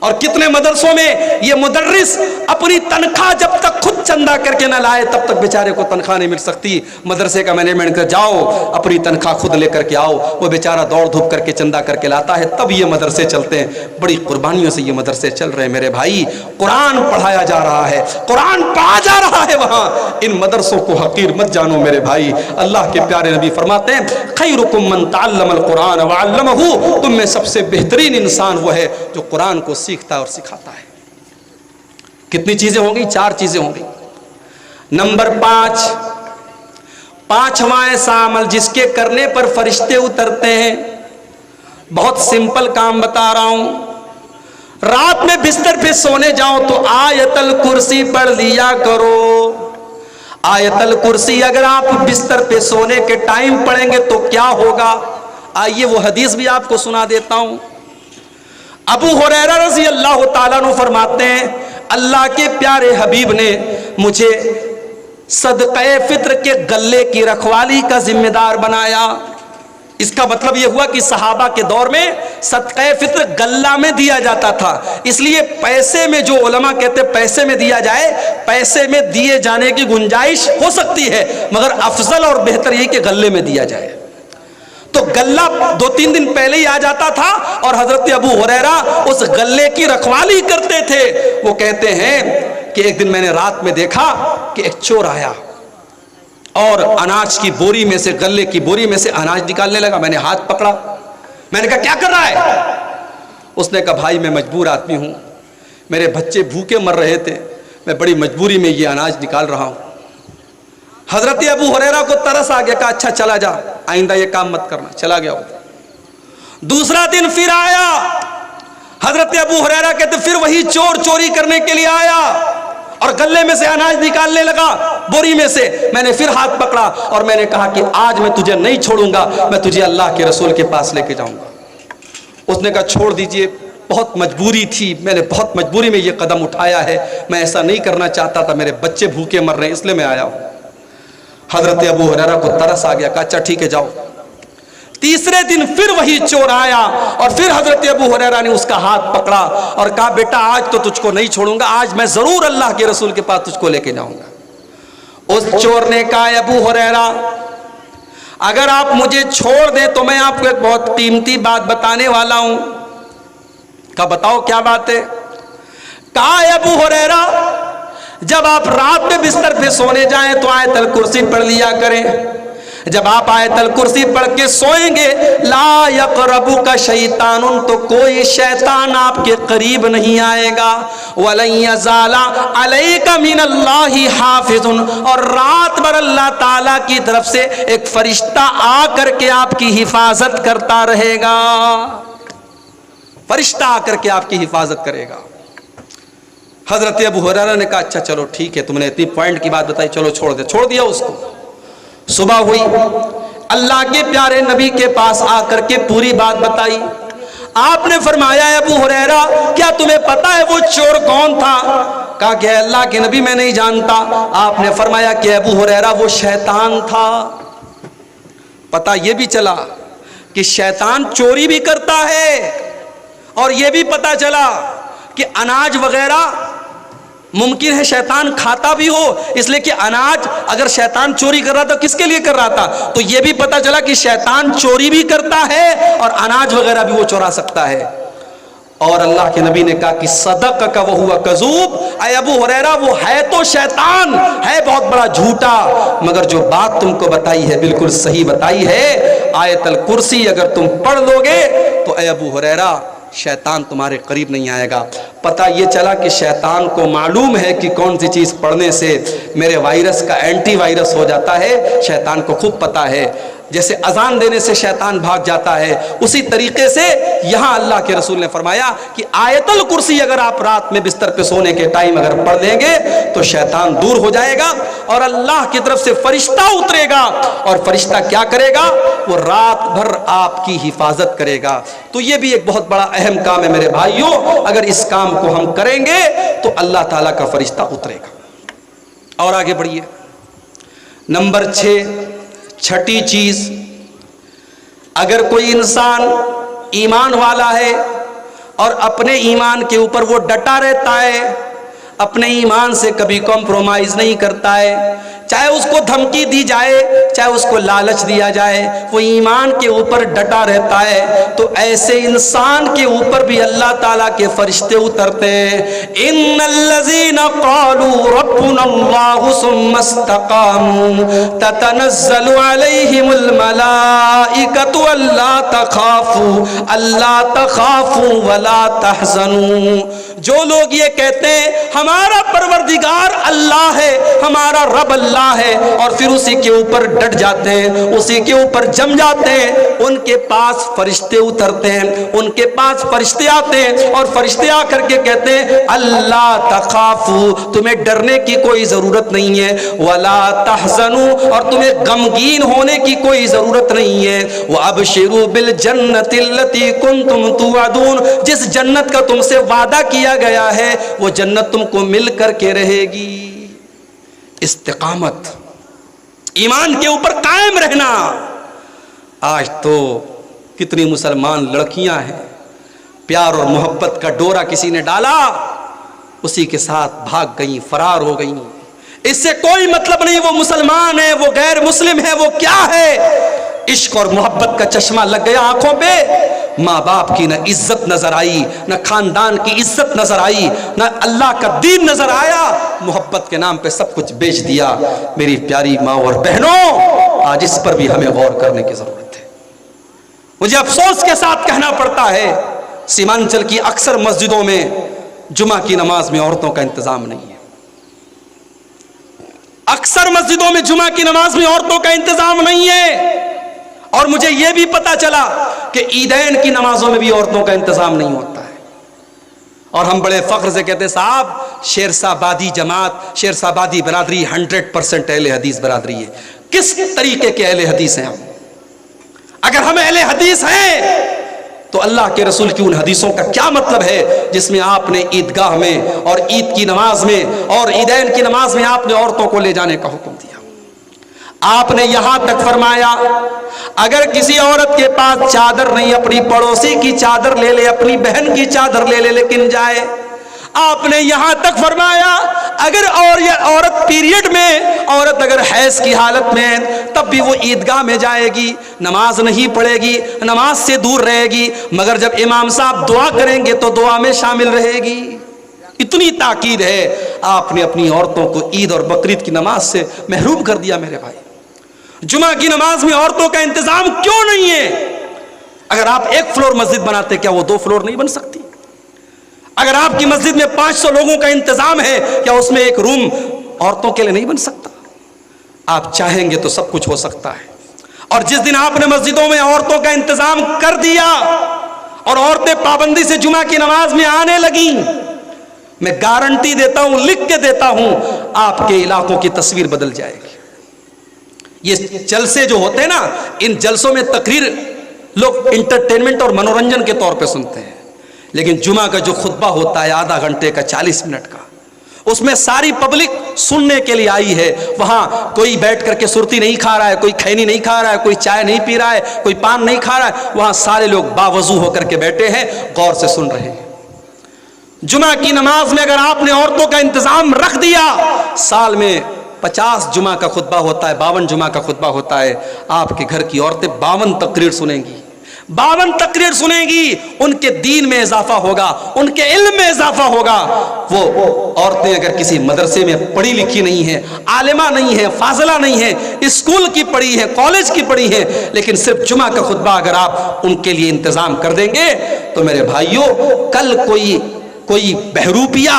اور کتنے مدرسوں میں یہ مدرس اپنی تنخواہ جب تک خود چندہ کر کے نہ لائے تب تک بیچارے کو تنخواہ نہیں مل سکتی. مدرسے کا مینجمنٹ کر جاؤ اپنی تنخواہ خود لے کر کے آؤ، وہ بیچارہ دوڑ دھوپ کر کے چندہ کر کے لاتا ہے، تب یہ مدرسے چلتے ہیں. بڑی قربانیوں سے یہ مدرسے چل رہے ہیں میرے بھائی. قرآن پڑھایا جا رہا ہے، قرآن پڑھا جا رہا ہے وہاں. ان مدرسوں کو حقیر مت جانو میرے بھائی. اللہ کے پیارے نبی فرماتے ہیں خیرکم من تعلم القرآن وعلمہ، تم میں سب سے بہترین انسان وہ ہے جو قرآن کو سیکھتا اور سکھاتا ہے. کتنی چیزیں ہوں گی؟ 4 چیزیں ہوں گی. نمبر 5، پانچواں ایسا عمل جس کے کرنے پر فرشتے اترتے ہیں. بہت سمپل کام بتا رہا ہوں. رات میں بستر پہ سونے جاؤ تو آیت الکرسی پڑھ لیا کرو. آیت الکرسی اگر آپ بستر پہ سونے کے ٹائم پڑھیں گے تو کیا ہوگا؟ آئیے وہ حدیث بھی آپ کو سنا دیتا ہوں. ابو ہریرہ رضی اللہ تعالیٰ عنہ فرماتے ہیں اللہ کے پیارے حبیب نے مجھے صدقہ فطر کے غلے کی رکھوالی کا ذمہ دار بنایا. اس کا مطلب یہ ہوا کہ صحابہ کے دور میں صدقہ فطر غلہ میں دیا جاتا تھا. اس لیے پیسے میں، جو علماء کہتے ہیں پیسے میں دیا جائے، پیسے میں دیے جانے کی گنجائش ہو سکتی ہے، مگر افضل اور بہتر یہ کہ غلے میں دیا جائے. تو غلہ 2-3 دن پہلے ہی آ جاتا تھا اور حضرت ابو ہریرہ اس غلے کی رکھوالی کرتے تھے. وہ کہتے ہیں کہ ایک دن میں نے رات میں دیکھا کہ ایک چور آیا اور اناج کی بوری میں سے، غلے کی بوری میں سے اناج نکالنے لگا. میں نے ہاتھ پکڑا، میں نے کہا کیا کر رہا ہے؟ اس نے کہا بھائی میں مجبور آدمی ہوں، میرے بچے بھوکے مر رہے تھے، میں بڑی مجبوری میں یہ اناج نکال رہا ہوں. حضرت ابو ہریرہ کو ترس آ گیا، کہا اچھا چلا جا، آئندہ یہ کام مت کرنا. چلا گیا. دوسرا دن پھر آیا. حضرت ابو ہریرہ کہتے پھر وہی چور چوری کرنے کے لیے آیا اور گلے میں سے اناج نکالنے لگا بوری میں سے. میں نے پھر ہاتھ پکڑا اور میں نے کہا کہ آج میں تجھے نہیں چھوڑوں گا, میں تجھے اللہ کے رسول کے پاس لے کے جاؤں گا. اس نے کہا چھوڑ دیجئے, بہت مجبوری تھی, میں نے بہت مجبوری میں یہ قدم اٹھایا ہے, میں ایسا نہیں کرنا چاہتا تھا, میرے بچے بھوکے مر رہے ہیں اس لیے میں آیا ہوں. حضرت ابو ہریرہ کو ترس آ گیا, کہا اچھا ٹھیک ہے جاؤ. تیسرے دن پھر وہی چور آیا اور پھر حضرت ابو ہریرہ نے اس کا ہاتھ پکڑا اور کہا بیٹا آج تو تجھ کو نہیں چھوڑوں گا, آج میں ضرور اللہ کے رسول کے پاس تجھ کو لے کے جاؤں گا. اس چور نے کہا ابو ہریرہ اگر آپ مجھے چھوڑ دیں تو میں آپ کو ایک بہت قیمتی بات بتانے والا ہوں. کہا بتاؤ کیا بات ہے. کہا ابو ہریرہ جب آپ رات میں بستر پہ سونے جائیں تو آیت الکرسی پڑھ لیا کریں. جب آپ آیت الکرسی پڑھ کے سوئیں گے لا یقربک شیطان, تو کوئی شیطان آپ کے قریب نہیں آئے گا. ولن یزال علیک من اللہ حافظ, اور رات بھر اللہ تعالیٰ کی طرف سے ایک فرشتہ آ کر کے آپ کی حفاظت کرتا رہے گا. فرشتہ آ کر کے آپ کی حفاظت کرے گا. حضرت ابو ہریرہ نے کہا اچھا چلو ٹھیک ہے, تم نے اتنی پوائنٹ کی بات بتائی, چلو چھوڑ دے. چھوڑ دیا اس کو. صبح ہوئی, اللہ کے پیارے نبی کے پاس آ کر کے پوری بات بتائی. آپ نے فرمایا ابو ہریرہ کیا تمہیں پتا ہے وہ چور کون تھا؟ کہا کہ اللہ کے نبی میں نہیں جانتا. آپ نے فرمایا کہ ابو ہریرہ وہ شیطان تھا. پتا یہ بھی چلا کہ شیطان چوری بھی کرتا ہے, اور یہ بھی پتا چلا کہ اناج وغیرہ ممکن ہے شیطان کھاتا بھی ہو, اس لیے کہ اناج اگر شیطان چوری کر رہا تھا کس کے لیے کر رہا تھا. تو یہ بھی پتا چلا کہ شیطان چوری بھی کرتا ہے اور اناج وغیرہ بھی وہ چورا سکتا ہے. اور اللہ کے نبی نے کہا کہ صدقک وہو کذوب, اے ابو ہریرہ وہ ہے تو شیطان, ہے بہت بڑا جھوٹا, مگر جو بات تم کو بتائی ہے بالکل صحیح بتائی ہے. آیت الکرسی اگر تم پڑھ لو گے تو اے ابو ہریرہ شیطان تمہارے قریب نہیں آئے گا. پتہ یہ چلا کہ شیطان کو معلوم ہے کہ کون سی چیز پڑھنے سے میرے وائرس کا اینٹی وائرس ہو جاتا ہے. شیطان کو خوب پتہ ہے. جیسے اذان دینے سے شیطان بھاگ جاتا ہے, اسی طریقے سے یہاں اللہ کے رسول نے فرمایا کہ آیت الکرسی اگر آپ رات میں بستر پہ سونے کے ٹائم اگر پڑھ لیں گے تو شیطان دور ہو جائے گا اور اللہ کی طرف سے فرشتہ اترے گا. اور فرشتہ کیا کرے گا؟ وہ رات بھر آپ کی حفاظت کرے گا. تو یہ بھی ایک بہت بڑا اہم کام ہے میرے بھائیوں. اگر اس کام کو ہم کریں گے تو اللہ تعالیٰ کا فرشتہ اترے گا. اور آگے بڑھیے. نمبر 6, چھٹی چیز, اگر کوئی انسان ایمان والا ہے اور اپنے ایمان کے اوپر وہ ڈٹا رہتا ہے, اپنے ایمان سے کبھی کمپرومائز نہیں کرتا ہے, چاہے اس کو دھمکی دی جائے, چاہے اس کو لالچ دیا جائے, وہ ایمان کے اوپر ڈٹا رہتا ہے, تو ایسے انسان کے اوپر بھی اللہ تعالیٰ کے فرشتے اترتے ہیں. ان الذین قالوا ربنا اللہ ثم استقاموا تتنزل علیہم الملائکۃ الا تخافوا ولا تحزنوا. جو لوگ یہ کہتے ہیں ہمارا پروردگار اللہ ہے, ہمارا رب اللہ ہے, اور پھر اسی کے اوپر ڈٹ جاتے ہیں, اسی کے اوپر جم جاتے ہیں, ان کے پاس فرشتے اترتے ہیں, ان کے پاس فرشتے آتے ہیں اور فرشتے آ کر کے کہتے ہیں اللہ تخافوا, تمہیں ڈرنے کی کوئی ضرورت نہیں ہے, ولا تحزنوا, اور تمہیں غمگین ہونے کی کوئی ضرورت نہیں ہے, وابشروا بالجنۃ التي کنتم توعدون, جس جنت کا تم سے وعدہ کیا گیا ہے وہ جنت تم کو مل کر کے رہے گی. استقامت, ایمان کے اوپر قائم رہنا. آج تو کتنی مسلمان لڑکیاں ہیں, پیار اور محبت کا ڈورا کسی نے ڈالا, اسی کے ساتھ بھاگ گئیں, فرار ہو گئیں. اس سے کوئی مطلب نہیں وہ مسلمان ہے, وہ غیر مسلم ہے, وہ کیا ہے. عشق اور محبت کا چشمہ لگ گیا آنکھوں پہ, ماں باپ کی نہ عزت نظر آئی, نہ خاندان کی عزت نظر آئی, نہ اللہ کا دین نظر آیا, محبت کے نام پہ سب کچھ بیچ دیا. میری پیاری ماں اور بہنوں, آج اس پر بھی ہمیں غور کرنے کی ضرورت ہے. مجھے افسوس کے ساتھ کہنا پڑتا ہے سیمانچل کی اکثر مسجدوں میں جمعہ کی نماز میں عورتوں کا انتظام نہیں ہے. اکثر مسجدوں میں جمعہ کی نماز میں عورتوں کا انتظام نہیں ہے. اور مجھے یہ بھی پتا چلا کہ عیدین کی نمازوں میں بھی عورتوں کا انتظام نہیں ہوتا ہے. اور ہم بڑے فخر سے کہتے ہیں صاحب شیرسابادی جماعت، شیرسابادی برادری 100% اہل حدیث برادری ہے۔ کس طریقے کے اہل حدیث ہیں ہم؟ اگر ہم اہل حدیث ہیں تو اللہ کے رسول کی ان حدیثوں کا کیا مطلب ہے جس میں آپ نے عیدگاہ میں اور عید کی نماز میں اور عیدین کی نماز میں آپ نے عورتوں کو لے جانے کا حکم دیا؟ آپ نے یہاں تک فرمایا اگر کسی عورت کے پاس چادر نہیں، اپنی پڑوسی کی چادر لے لے، اپنی بہن کی چادر لے لے لیکن جائے۔ آپ نے یہاں تک فرمایا اگر عورت پیریڈ میں، عورت اگر حیض کی حالت میں تب بھی وہ عیدگاہ میں جائے گی، نماز نہیں پڑھے گی، نماز سے دور رہے گی، مگر جب امام صاحب دعا کریں گے تو دعا میں شامل رہے گی۔ اتنی تاکید ہے، آپ نے اپنی عورتوں کو عید اور بقرعید کی نماز سے محروم کر دیا۔ میرے بھائی، جمعہ کی نماز میں عورتوں کا انتظام کیوں نہیں ہے؟ اگر آپ ایک فلور مسجد بناتے کیا وہ 2 فلور نہیں بن سکتی؟ اگر آپ کی مسجد میں 500 لوگوں کا انتظام ہے کیا اس میں ایک روم عورتوں کے لیے نہیں بن سکتا؟ آپ چاہیں گے تو سب کچھ ہو سکتا ہے۔ اور جس دن آپ نے مسجدوں میں عورتوں کا انتظام کر دیا اور عورتیں پابندی سے جمعہ کی نماز میں آنے لگیں، میں گارنٹی دیتا ہوں، لکھ کے دیتا ہوں، آپ کے علاقوں کی تصویر بدل جائے گی۔ یہ جلسے جو ہوتے ہیں نا، ان جلسوں میں تقریر لوگ انٹرٹینمنٹ اور منورنجن کے طور پہ سنتے ہیں، لیکن جمعہ کا جو خطبہ ہوتا ہے آدھا گھنٹے کا، 40 منٹ کا، اس میں ساری پبلک سننے کے لیے آئی ہے۔ وہاں کوئی بیٹھ کر کے سرتی نہیں کھا رہا ہے، کوئی کھینی نہیں کھا رہا ہے، کوئی چائے نہیں پی رہا ہے، کوئی پان نہیں کھا رہا ہے، وہاں سارے لوگ باوضو ہو کر کے بیٹھے ہیں، غور سے سن رہے ہیں۔ جمعہ کی نماز میں اگر آپ نے عورتوں کا انتظام رکھ دیا، سال میں 50 جمعہ کا خطبہ ہوتا ہے، 52 جمعہ کا خطبہ ہوتا ہے، آپ کے گھر کی عورتیں 52 تقریر سنیں گی، 52 تقریر سنیں گی، ان کے دین میں اضافہ ہوگا، ان کے علم میں اضافہ ہوگا۔ وہ عورتیں اگر کسی مدرسے میں پڑھی لکھی نہیں ہیں، عالمہ نہیں ہیں، فاضلہ نہیں ہیں، اسکول کی پڑھی ہیں، کالج کی پڑھی ہیں، لیکن صرف جمعہ کا خطبہ اگر آپ ان کے لیے انتظام کر دیں گے تو میرے بھائیوں، کل کوئی بہروپیہ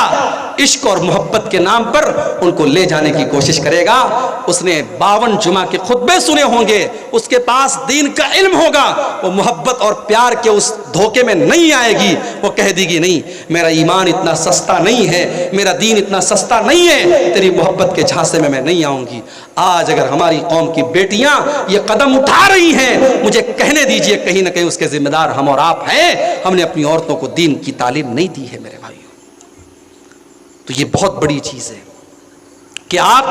عشق اور محبت کے نام پر ان کو لے جانے کی کوشش کرے گا، اس نے 52 جمعہ کے خطبے سنے ہوں گے، اس کے پاس دین کا علم ہوگا، وہ محبت اور پیار کے اس دھوکے میں نہیں آئے گی، وہ کہہ دے گی نہیں، میرا ایمان اتنا سستا نہیں ہے، میرا دین اتنا سستا نہیں ہے، تیری محبت کے جھانسے میں نہیں آؤں گی۔ آج اگر ہماری قوم کی بیٹیاں یہ قدم اٹھا رہی ہیں، مجھے کہنے دیجئے کہیں نہ کہیں اس کے ذمہ دار ہم اور آپ ہیں۔ ہم نے اپنی عورتوں کو دین کی تعلیم نہیں دی ہے میرے بھائیوں۔ تو یہ بہت بڑی چیز ہے کہ آپ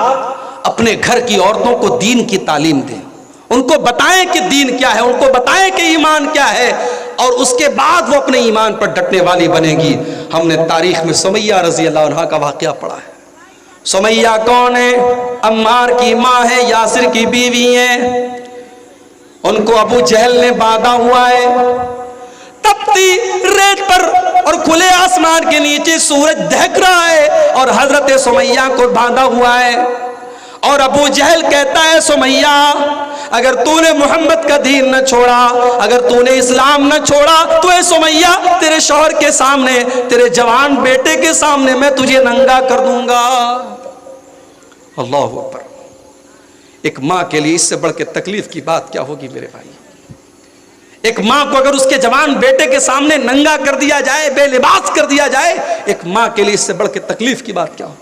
اپنے گھر کی عورتوں کو دین کی تعلیم دیں، ان کو بتائیں کہ دین کیا ہے، ان کو بتائیں کہ ایمان کیا ہے، اور اس کے بعد وہ اپنے ایمان پر ڈٹنے والی بنے گی۔ ہم نے تاریخ میں سمیہ رضی اللہ عنہا کا واقعہ پڑھا ہے۔ سمیہ کون ہے؟ عمار کی ماں ہے، یاسر کی بیوی ہے۔ ان کو ابو جہل نے باندھا ہوا ہے، تپتی ریت پر اور کھلے آسمان کے نیچے سورج دہک رہا ہے، اور حضرت سمیہ کو باندھا ہوا ہے، اور ابو جہل کہتا ہے سمیہ اگر تو نے محمد کا دین نہ چھوڑا، اگر تو نے اسلام نہ چھوڑا تو اے سمیہ تیرے شوہر کے سامنے، تیرے جوان بیٹے کے سامنے میں تجھے ننگا کر دوں گا۔ اللہ اکبر۔ ایک ماں کے لیے اس سے بڑھ کے تکلیف کی بات کیا ہوگی میرے بھائی؟ ایک ماں کو اگر اس کے جوان بیٹے کے سامنے ننگا کر دیا جائے، بے لباس کر دیا جائے، ایک ماں کے لیے اس سے بڑھ کے تکلیف کی بات کیا ہو؟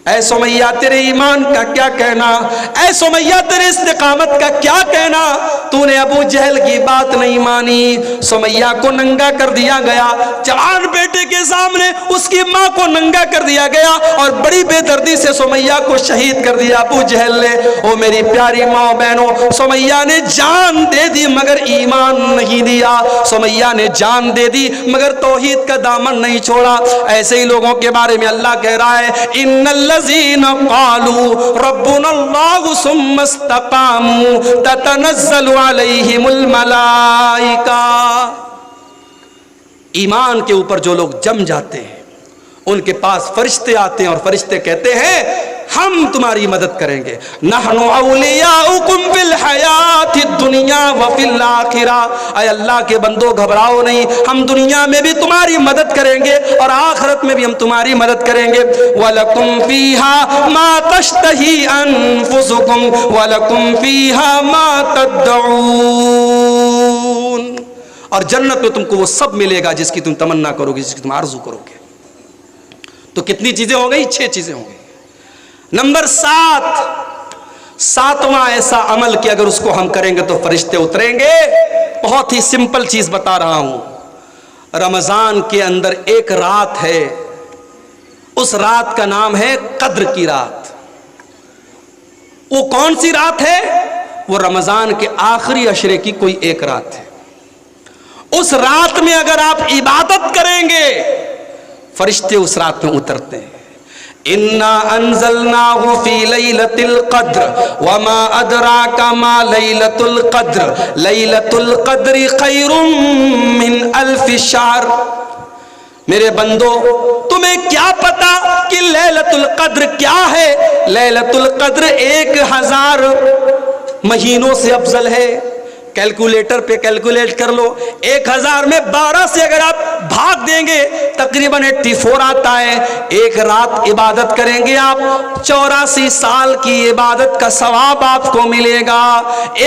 اے سمیہ تیرے ایمان کا کیا کہنا، اے سمیہ تیرے استقامت کا کیا کہنا، تو نے ابو جہل کی بات نہیں مانی۔ سمیہ کو ننگا کر دیا گیا، جوان بیٹے کے سامنے اس کی ماں کو ننگا کر دیا گیا، اور بڑی بے دردی سے سمیہ کو شہید کر دیا ابو جہل نے۔ او میری پیاری ماں بہنوں، سمیہ نے جان دے دی مگر ایمان نہیں دیا، سمیہ نے جان دے دی مگر توحید کا دامن نہیں چھوڑا۔ ایسے ہی لوگوں کے بارے میں اللہ کہہ رہا ہے ان الذین قالوا ربنا اللہ ثم استقاموا تتنزل علیہم الملائکہ۔ ایمان کے اوپر جو لوگ جم جاتے ہیں ان کے پاس فرشتے آتے ہیں، اور فرشتے کہتے ہیں ہم تمہاری مدد کریں گے۔ نحن اولیاؤکم فی الحیات الدنیا وفی الآخرہ۔ اے اللہ کے بندو گھبراؤ نہیں، ہم دنیا میں بھی تمہاری مدد کریں گے اور آخرت میں بھی ہم تمہاری مدد کریں گے۔ وَلَكُمْ فِيهَا مَا تَشْتَهِي أَنفُسُكُمْ وَلَكُمْ فِيهَا مَا تَدَّعُونَ۔ اور جنت میں تم کو وہ سب ملے گا جس کی تم تمنا کرو گے, جس کی تم آرزو کرو گے. تو کتنی چیزیں ہو گئی؟ 6 چیزیں ہو گئی. نمبر 7واں ایسا عمل کہ اگر اس کو ہم کریں گے تو فرشتے اتریں گے. بہت ہی سمپل چیز بتا رہا ہوں. رمضان کے اندر ایک رات ہے, اس رات کا نام ہے قدر کی رات. وہ کون سی رات ہے؟ وہ رمضان کے آخری عشرے کی کوئی ایک رات ہے. اس رات میں اگر آپ عبادت کریں گے فرشتے اس رات میں اترتے ہیں. انا انزلناه في ليلة القدر وما ادراك ما ليلة القدر ليلة القدر خير من 1000 شهر. میرے بندو تمہیں کیا پتا کہ لیلۃ القدر کیا ہے؟ لیلۃ القدر 1000 مہینوں سے افضل ہے. کیلکولیٹر پہ کیلکولیٹ کر لو. 1000 میں 12 سے اگر آپ بھاگ دیں گے تقریباً 84 آتا ہے. ایک رات عبادت کریں گے آپ, 84 سال کی عبادت کا ثواب آپ کو ملے گا.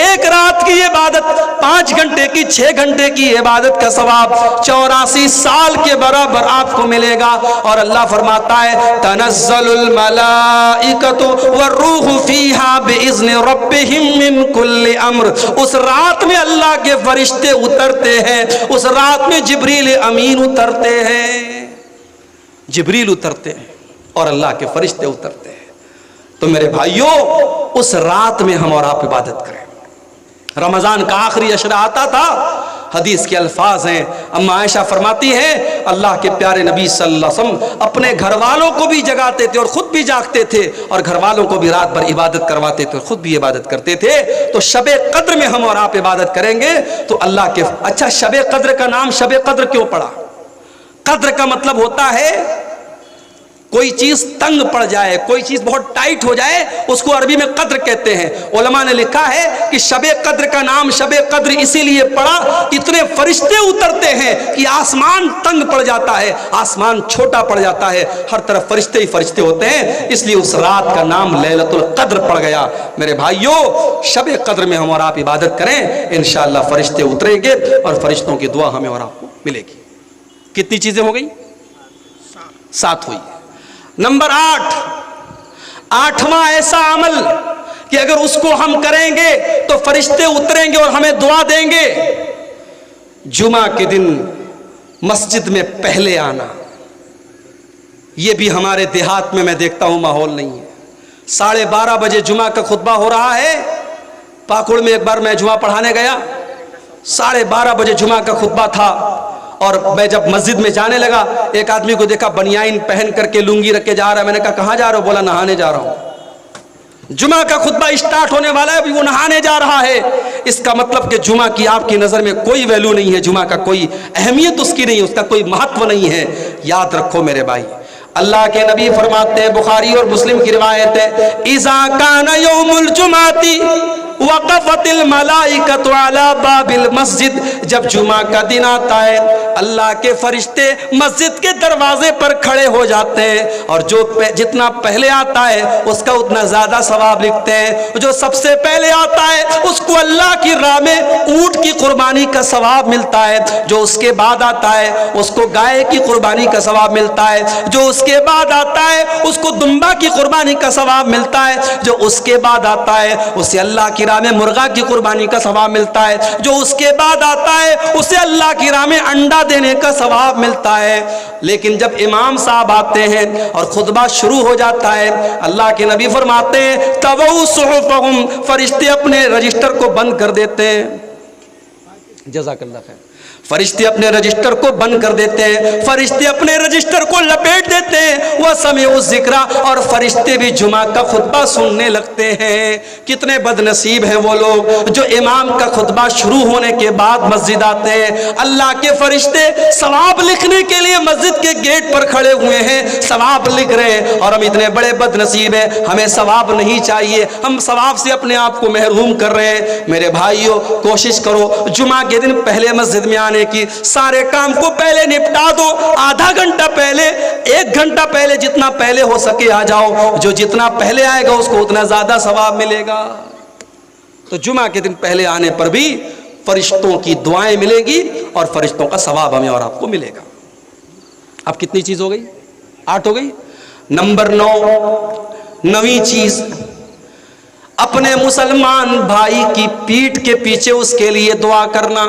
ایک رات کی عبادت 5 گھنٹے کی 6 گھنٹے کی عبادت کا ثواب 84 سال کے برابر آپ کو ملے گا. اور اللہ فرماتا ہے تنزل الملائکۃ والروح فیہا باذن ربہم من کل امر. اس رات میں اللہ کے فرشتے اترتے ہیں. اس رات میں جبریل امین اترتے ہیں, جبریل اترتے ہیں اور اللہ کے فرشتے اترتے ہیں. تو میرے بھائیوں اس رات میں ہم اور آپ عبادت کریں. رمضان کا آخری عشرہ آتا تھا, حدیث کے الفاظ ہیں, اما عائشہ فرماتی ہیں اللہ کے پیارے نبی صلی اللہ علیہ وسلم اپنے گھر والوں کو بھی جگاتے تھے اور خود بھی جاگتے تھے, اور گھر والوں کو بھی رات بھر عبادت کرواتے تھے اور خود بھی عبادت کرتے تھے. تو شب قدر میں ہم اور آپ عبادت کریں گے تو اللہ کے اچھا شب قدر کا نام شب قدر کیوں پڑا؟ قدر کا مطلب ہوتا ہے کوئی چیز تنگ پڑ جائے, کوئی چیز بہت ٹائٹ ہو جائے, اس کو عربی میں قدر کہتے ہیں. علماء نے لکھا ہے کہ شب قدر کا نام شب قدر اسی لیے پڑا, اتنے فرشتے اترتے ہیں کہ آسمان تنگ پڑ جاتا ہے, آسمان چھوٹا پڑ جاتا ہے, ہر طرف فرشتے ہی فرشتے ہوتے ہیں, اس لیے اس رات کا نام لیلۃ القدر پڑ گیا. میرے بھائیوں شب قدر میں ہم اور آپ عبادت کریں, انشاءاللہ فرشتے اتریں گے اور فرشتوں کی دعا ہمیں اور آپ کو ملے گی. کتنی چیزیں ہو گئی؟ 7 ہوئی. نمبر 8واں ایسا عمل کہ اگر اس کو ہم کریں گے تو فرشتے اتریں گے اور ہمیں دعا دیں گے. جمعہ کے دن مسجد میں پہلے آنا. یہ بھی ہمارے دیہات میں دیکھتا ہوں ماحول نہیں ہے. 12:30 بجے جمعہ کا خطبہ ہو رہا ہے. پاکڑ میں ایک بار میں جمعہ پڑھانے گیا, 12:30 بجے جمعہ کا خطبہ تھا, اور میں جب مسجد میں جانے لگا ایک آدمی کو دیکھا بنیان پہن کر کے لنگی رکھ کے جا رہا ہے. میں نے کہا کہاں جا رہا ہو؟ بولا نہانے جا رہا ہوں. جمعہ کا خطبہ اسٹارٹ ہونے والا ہے, ابھی وہ نہانے جا رہا ہے. اس کا مطلب کہ جمعہ کی آپ کی نظر میں کوئی ویلیو نہیں ہے, جمعہ کا کوئی اہمیت اس کی نہیں ہے, اس کا کوئی مہتو نہیں ہے. یاد رکھو میرے بھائی, اللہ کے نبی فرماتے ہیں, بخاری اور مسلم کی روایت ہے, اذا کان یوم الجمعہ وقفت الملائکۃ علی باب المسجد. جب جمعہ کا دن آتا ہے اللہ کے فرشتے مسجد کے دروازے پر کھڑے ہو جاتے ہیں, اور جو جتنا پہلے آتا ہے اس کا اتنا زیادہ ثواب لکھتے ہیں. جو سب سے پہلے آتا ہے اس کو اللہ کی راہ میں اونٹ کی قربانی کا ثواب ملتا ہے. جو اس کے بعد آتا ہے اس کو گائے کی قربانی کا ثواب ملتا ہے. جو اس کے بعد آتا ہے اس کو دمبا کی قربانی کا ثواب ملتا ہے. جو اس کے بعد آتا ہے اسے اللہ کی راہ میں مرغا کی قربانی کا ثواب ملتا ہے. جو اس کے بعد آتا ہے اسے اللہ کی راہ میں انڈا دینے کا ثواب ملتا ہے. لیکن جب امام صاحب آتے ہیں اور خطبہ شروع ہو جاتا ہے, اللہ کے نبی فرماتے ہیں طووا صحفہم, فرشتے اپنے رجسٹر کو بند کر دیتے ہیں. جزاک اللہ خیر. فرشتے اپنے رجسٹر کو بند کر دیتے ہیں, فرشتے اپنے رجسٹر کو لپیٹ دیتے ہیں. وَسَمِعُوا الذِّكْرَ, اور فرشتے بھی جمعہ کا خطبہ سننے لگتے ہیں. کتنے بد نصیب ہیں وہ لوگ جو امام کا خطبہ شروع ہونے کے بعد مسجد آتے ہیں. اللہ کے فرشتے ثواب لکھنے کے لیے مسجد کے گیٹ پر کھڑے ہوئے ہیں, ثواب لکھ رہے ہیں, اور ہم اتنے بڑے بد نصیب ہیں, ہمیں ثواب نہیں چاہیے, ہم ثواب سے اپنے آپ کو محروم کر رہے ہیں. میرے بھائیوں کوشش کرو جمعہ کے دن پہلے مسجد میں آنے کی, سارے کام کو پہلے نپٹا دو. آدھا گھنٹہ پہلے, 1 گھنٹہ پہلے, جتنا پہلے ہو سکے آ جاؤ. جو جتنا پہلے آئے گا اس کو اتنا زیادہ ثواب ملے گا. تو جمعہ کے دن پہلے آنے پر بھی فرشتوں کی دعائیں ملیں گی اور فرشتوں کا ثواب ہمیں اور آپ کو ملے گا۔ اب کتنی چیز ہو گئی؟ 8 ہو گئی۔ نمبر 9ویں چیز، اپنے مسلمان بھائی کی پیٹھ کے پیچھے اس کے لیے دعا کرنا۔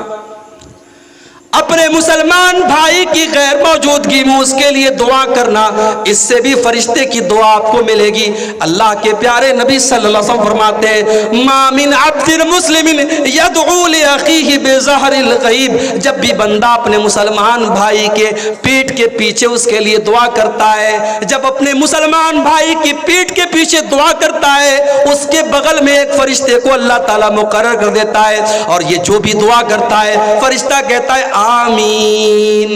اپنے مسلمان بھائی کی غیر موجودگی میں اس کے لیے دعا کرنا، اس سے بھی فرشتے کی دعا آپ کو ملے گی۔ اللہ کے پیارے نبی صلی اللہ علیہ وسلم فرماتے ہیں ما من عبد مسلم يدعو لاخيه بظهر الغیب، جب بھی بندہ اپنے مسلمان بھائی کے پیٹھ کے پیچھے اس کے لیے دعا کرتا ہے، جب اپنے مسلمان بھائی کی پیٹھ کے پیچھے دعا کرتا ہے، اس کے بغل میں ایک فرشتے کو اللہ تعالیٰ مقرر کر دیتا ہے، اور یہ جو بھی دعا کرتا ہے فرشتہ کہتا ہے آمین۔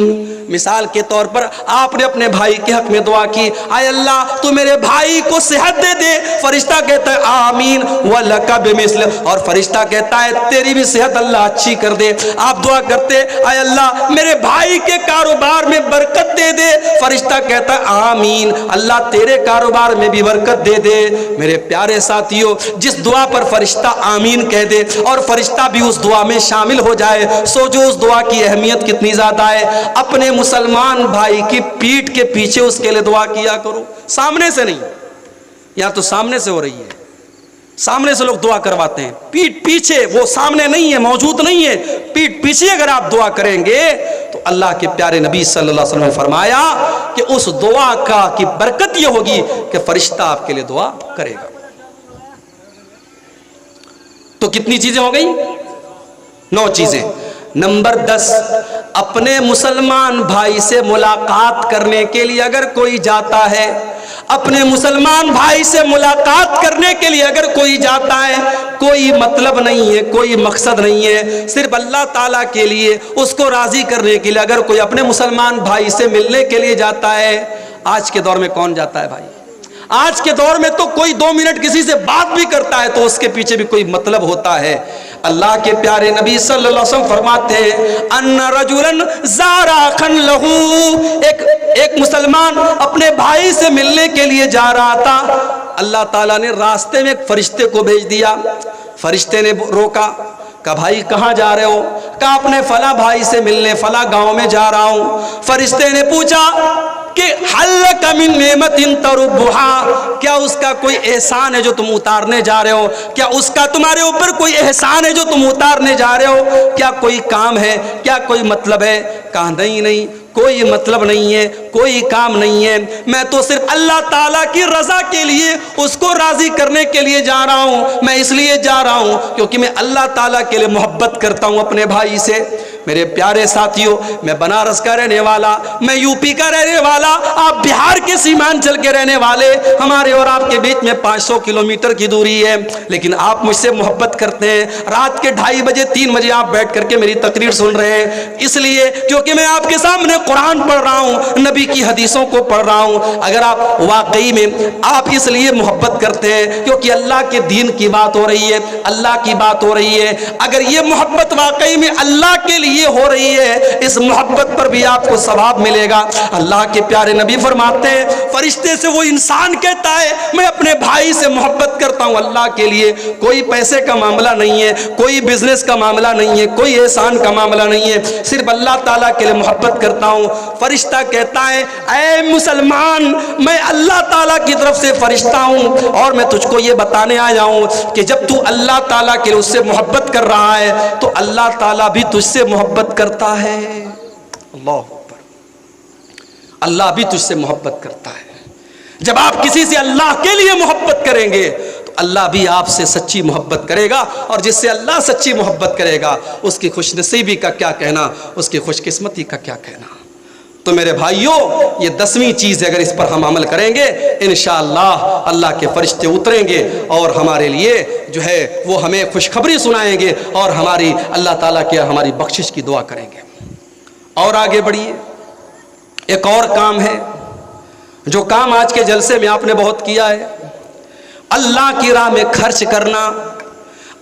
مثال کے طور پر آپ نے اپنے بھائی کے حق میں دعا کی، اے اللہ تو میرے بھائی کو صحت دے دے، فرشتہ کہتا ہے آمین وَلَكَ بِمِثْلِ، اور فرشتہ کہتا ہے تیری بھی صحت اللہ اچھی کر دے۔ آپ دعا کرتے اے اللہ میرے بھائی کے کاروبار میں برکت دے دے، فرشتہ کہتا ہے آمین اللہ تیرے کاروبار میں بھی برکت دے دے۔ میرے پیارے ساتھیو، جس دعا پر فرشتہ آمین کہہ دے اور فرشتہ بھی اس دعا میں شامل ہو جائے، سوچو اس دعا کی اہمیت کتنی زیادہ ہے۔ اپنے مسلمان بھائی کی پیٹھ کے پیچھے اس کے لیے دعا کیا کرو، سامنے سے نہیں۔ یا تو سامنے سے ہو رہی ہے، سامنے سے لوگ دعا کرواتے ہیں، پیٹھ پیچھے، وہ سامنے نہیں ہے، موجود نہیں ہے، پیٹھ پیچھے اگر آپ دعا کریں گے تو اللہ کے پیارے نبی صلی اللہ علیہ وسلم نے فرمایا کہ اس دعا کی برکت یہ ہوگی کہ فرشتہ آپ کے لیے دعا کرے گا۔ تو کتنی چیزیں ہو گئی؟ 9 چیزیں۔ نمبر 10، اپنے مسلمان بھائی سے ملاقات کرنے کے لیے اگر کوئی جاتا ہے، اپنے مسلمان بھائی سے ملاقات کرنے کے لیے اگر کوئی جاتا ہے، کوئی مطلب نہیں ہے، کوئی مقصد نہیں ہے، صرف اللہ تعالیٰ کے لیے اس کو راضی کرنے کے لیے اگر کوئی اپنے مسلمان بھائی سے ملنے کے لیے جاتا ہے۔ آج کے دور میں کون جاتا ہے بھائی؟ آج کے دور میں تو کوئی 2 منٹ کسی سے بات بھی کرتا ہے تو اس کے پیچھے بھی کوئی مطلب ہوتا ہے۔ اللہ کے پیارے نبی صلی اللہ علیہ وسلم فرماتے ہیں ان رجلا زار اخا له، ایک مسلمان اپنے بھائی سے ملنے کے لیے جا رہا تھا، اللہ تعالیٰ نے راستے میں ایک فرشتے کو بھیج دیا۔ فرشتے نے روکا، کہا بھائی کہاں جا رہے ہو؟ کہا اپنے فلاں بھائی سے ملنے فلاں گاؤں میں جا رہا ہوں۔ فرشتے نے پوچھا کہ حل لک من نعمت تربھا، کیا اس کا کوئی احسان ہے جو تم اتارنے جا رہے ہو؟ کیا اس کا تمہارے اوپر کوئی احسان ہے جو تم اتارنے جا رہے ہو؟ کیا کوئی کام ہے؟ کیا کوئی مطلب ہے؟ کہا نہیں، کوئی مطلب نہیں ہے، کوئی کام نہیں ہے، میں تو صرف اللہ تعالیٰ کی رضا کے لیے اس کو راضی کرنے کے لیے جا رہا ہوں۔ میں اس لیے جا رہا ہوں کیونکہ میں اللہ تعالیٰ کے لیے محبت کرتا ہوں اپنے بھائی سے۔ میرے پیارے ساتھیوں، میں بنارس کا رہنے والا، میں یو پی کا رہنے والا، آپ بہار کے سیمانچل کے رہنے والے، ہمارے اور آپ کے بیچ میں 500 کلومیٹر کی دوری ہے، لیکن آپ مجھ سے محبت کرتے ہیں۔ رات کے 2:30 بجے 3 بجے آپ بیٹھ کر کے میری تقریر سن رہے ہیں، اس لیے کیونکہ میں آپ کے سامنے قرآن پڑھ رہا ہوں، نبی کی حدیثوں کو پڑھ رہا ہوں۔ اگر آپ واقعی میں آپ اس لیے محبت کرتے ہیں کیونکہ اللہ کے دین کی بات ہو رہی ہے، اللہ کی بات ہو رہی ہے، اگر یہ محبت واقعی میں اللہ کے لیے ہو رہی ہے، اس محبت پر بھی آپ کو ثواب ملے گا۔ اللہ کے پیارے نبی فرماتے ہیں فرشتے سے وہ انسان کہتا ہے میں اپنے بھائی سے محبت کرتا ہوں اللہ کے لیے، کوئی پیسے کا معاملہ نہیں ہے، کوئی بزنس کا معاملہ نہیں ہے، کوئی احسان کا معاملہ نہیں ہے، صرف اللہ تعالیٰ کے لیے محبت کرتا ہوں۔ فرشتہ کہتا ہے اے مسلمان، میں اللہ تعالیٰ کی طرف سے فرشتہ ہوں اور میں تجھ کو یہ بتانے آیا ہوں کہ جب تو اللہ تعالیٰ کے لیے اس سے محبت کر رہا ہے تو اللہ تعالیٰ بھی تجھ سے محبت کرتا ہے۔ اللہ اکبر، اللہ بھی تجھ سے محبت کرتا ہے۔ جب آپ کسی سے اللہ کے لیے محبت کریں گے تو اللہ بھی آپ سے سچی محبت کرے گا، اور جس سے اللہ سچی محبت کرے گا اس کی خوش نصیبی کا کیا کہنا، اس کی خوش قسمتی کا کیا کہنا۔ تو میرے بھائیوں، یہ 10ویں چیز ہے، اگر اس پر ہم عمل کریں گے انشاءاللہ اللہ کے فرشتے اتریں گے اور ہمارے لیے جو ہے وہ ہمیں خوشخبری سنائیں گے اور ہماری اللہ تعالیٰ کی ہماری بخشش کی دعا کریں گے۔ اور آگے بڑھیے، ایک اور کام ہے جو کام آج کے جلسے میں آپ نے بہت کیا ہے، اللہ کی راہ میں خرچ کرنا۔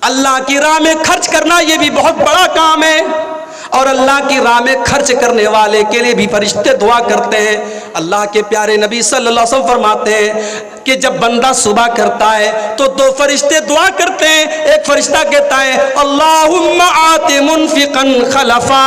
اللہ کی راہ میں خرچ کرنا یہ بھی بہت بڑا کام ہے۔ اور اللہ کی راہ میں خرچ کرنے والے کے لیے بھی فرشتے دعا کرتے ہیں۔ اللہ کے پیارے نبی صلی اللہ علیہ وسلم فرماتے ہیں کہ جب بندہ صبح کرتا ہے تو دو فرشتے دعا کرتے ہیں۔ ایک فرشتہ کہتا ہے اللہم آت منفقا خلفا،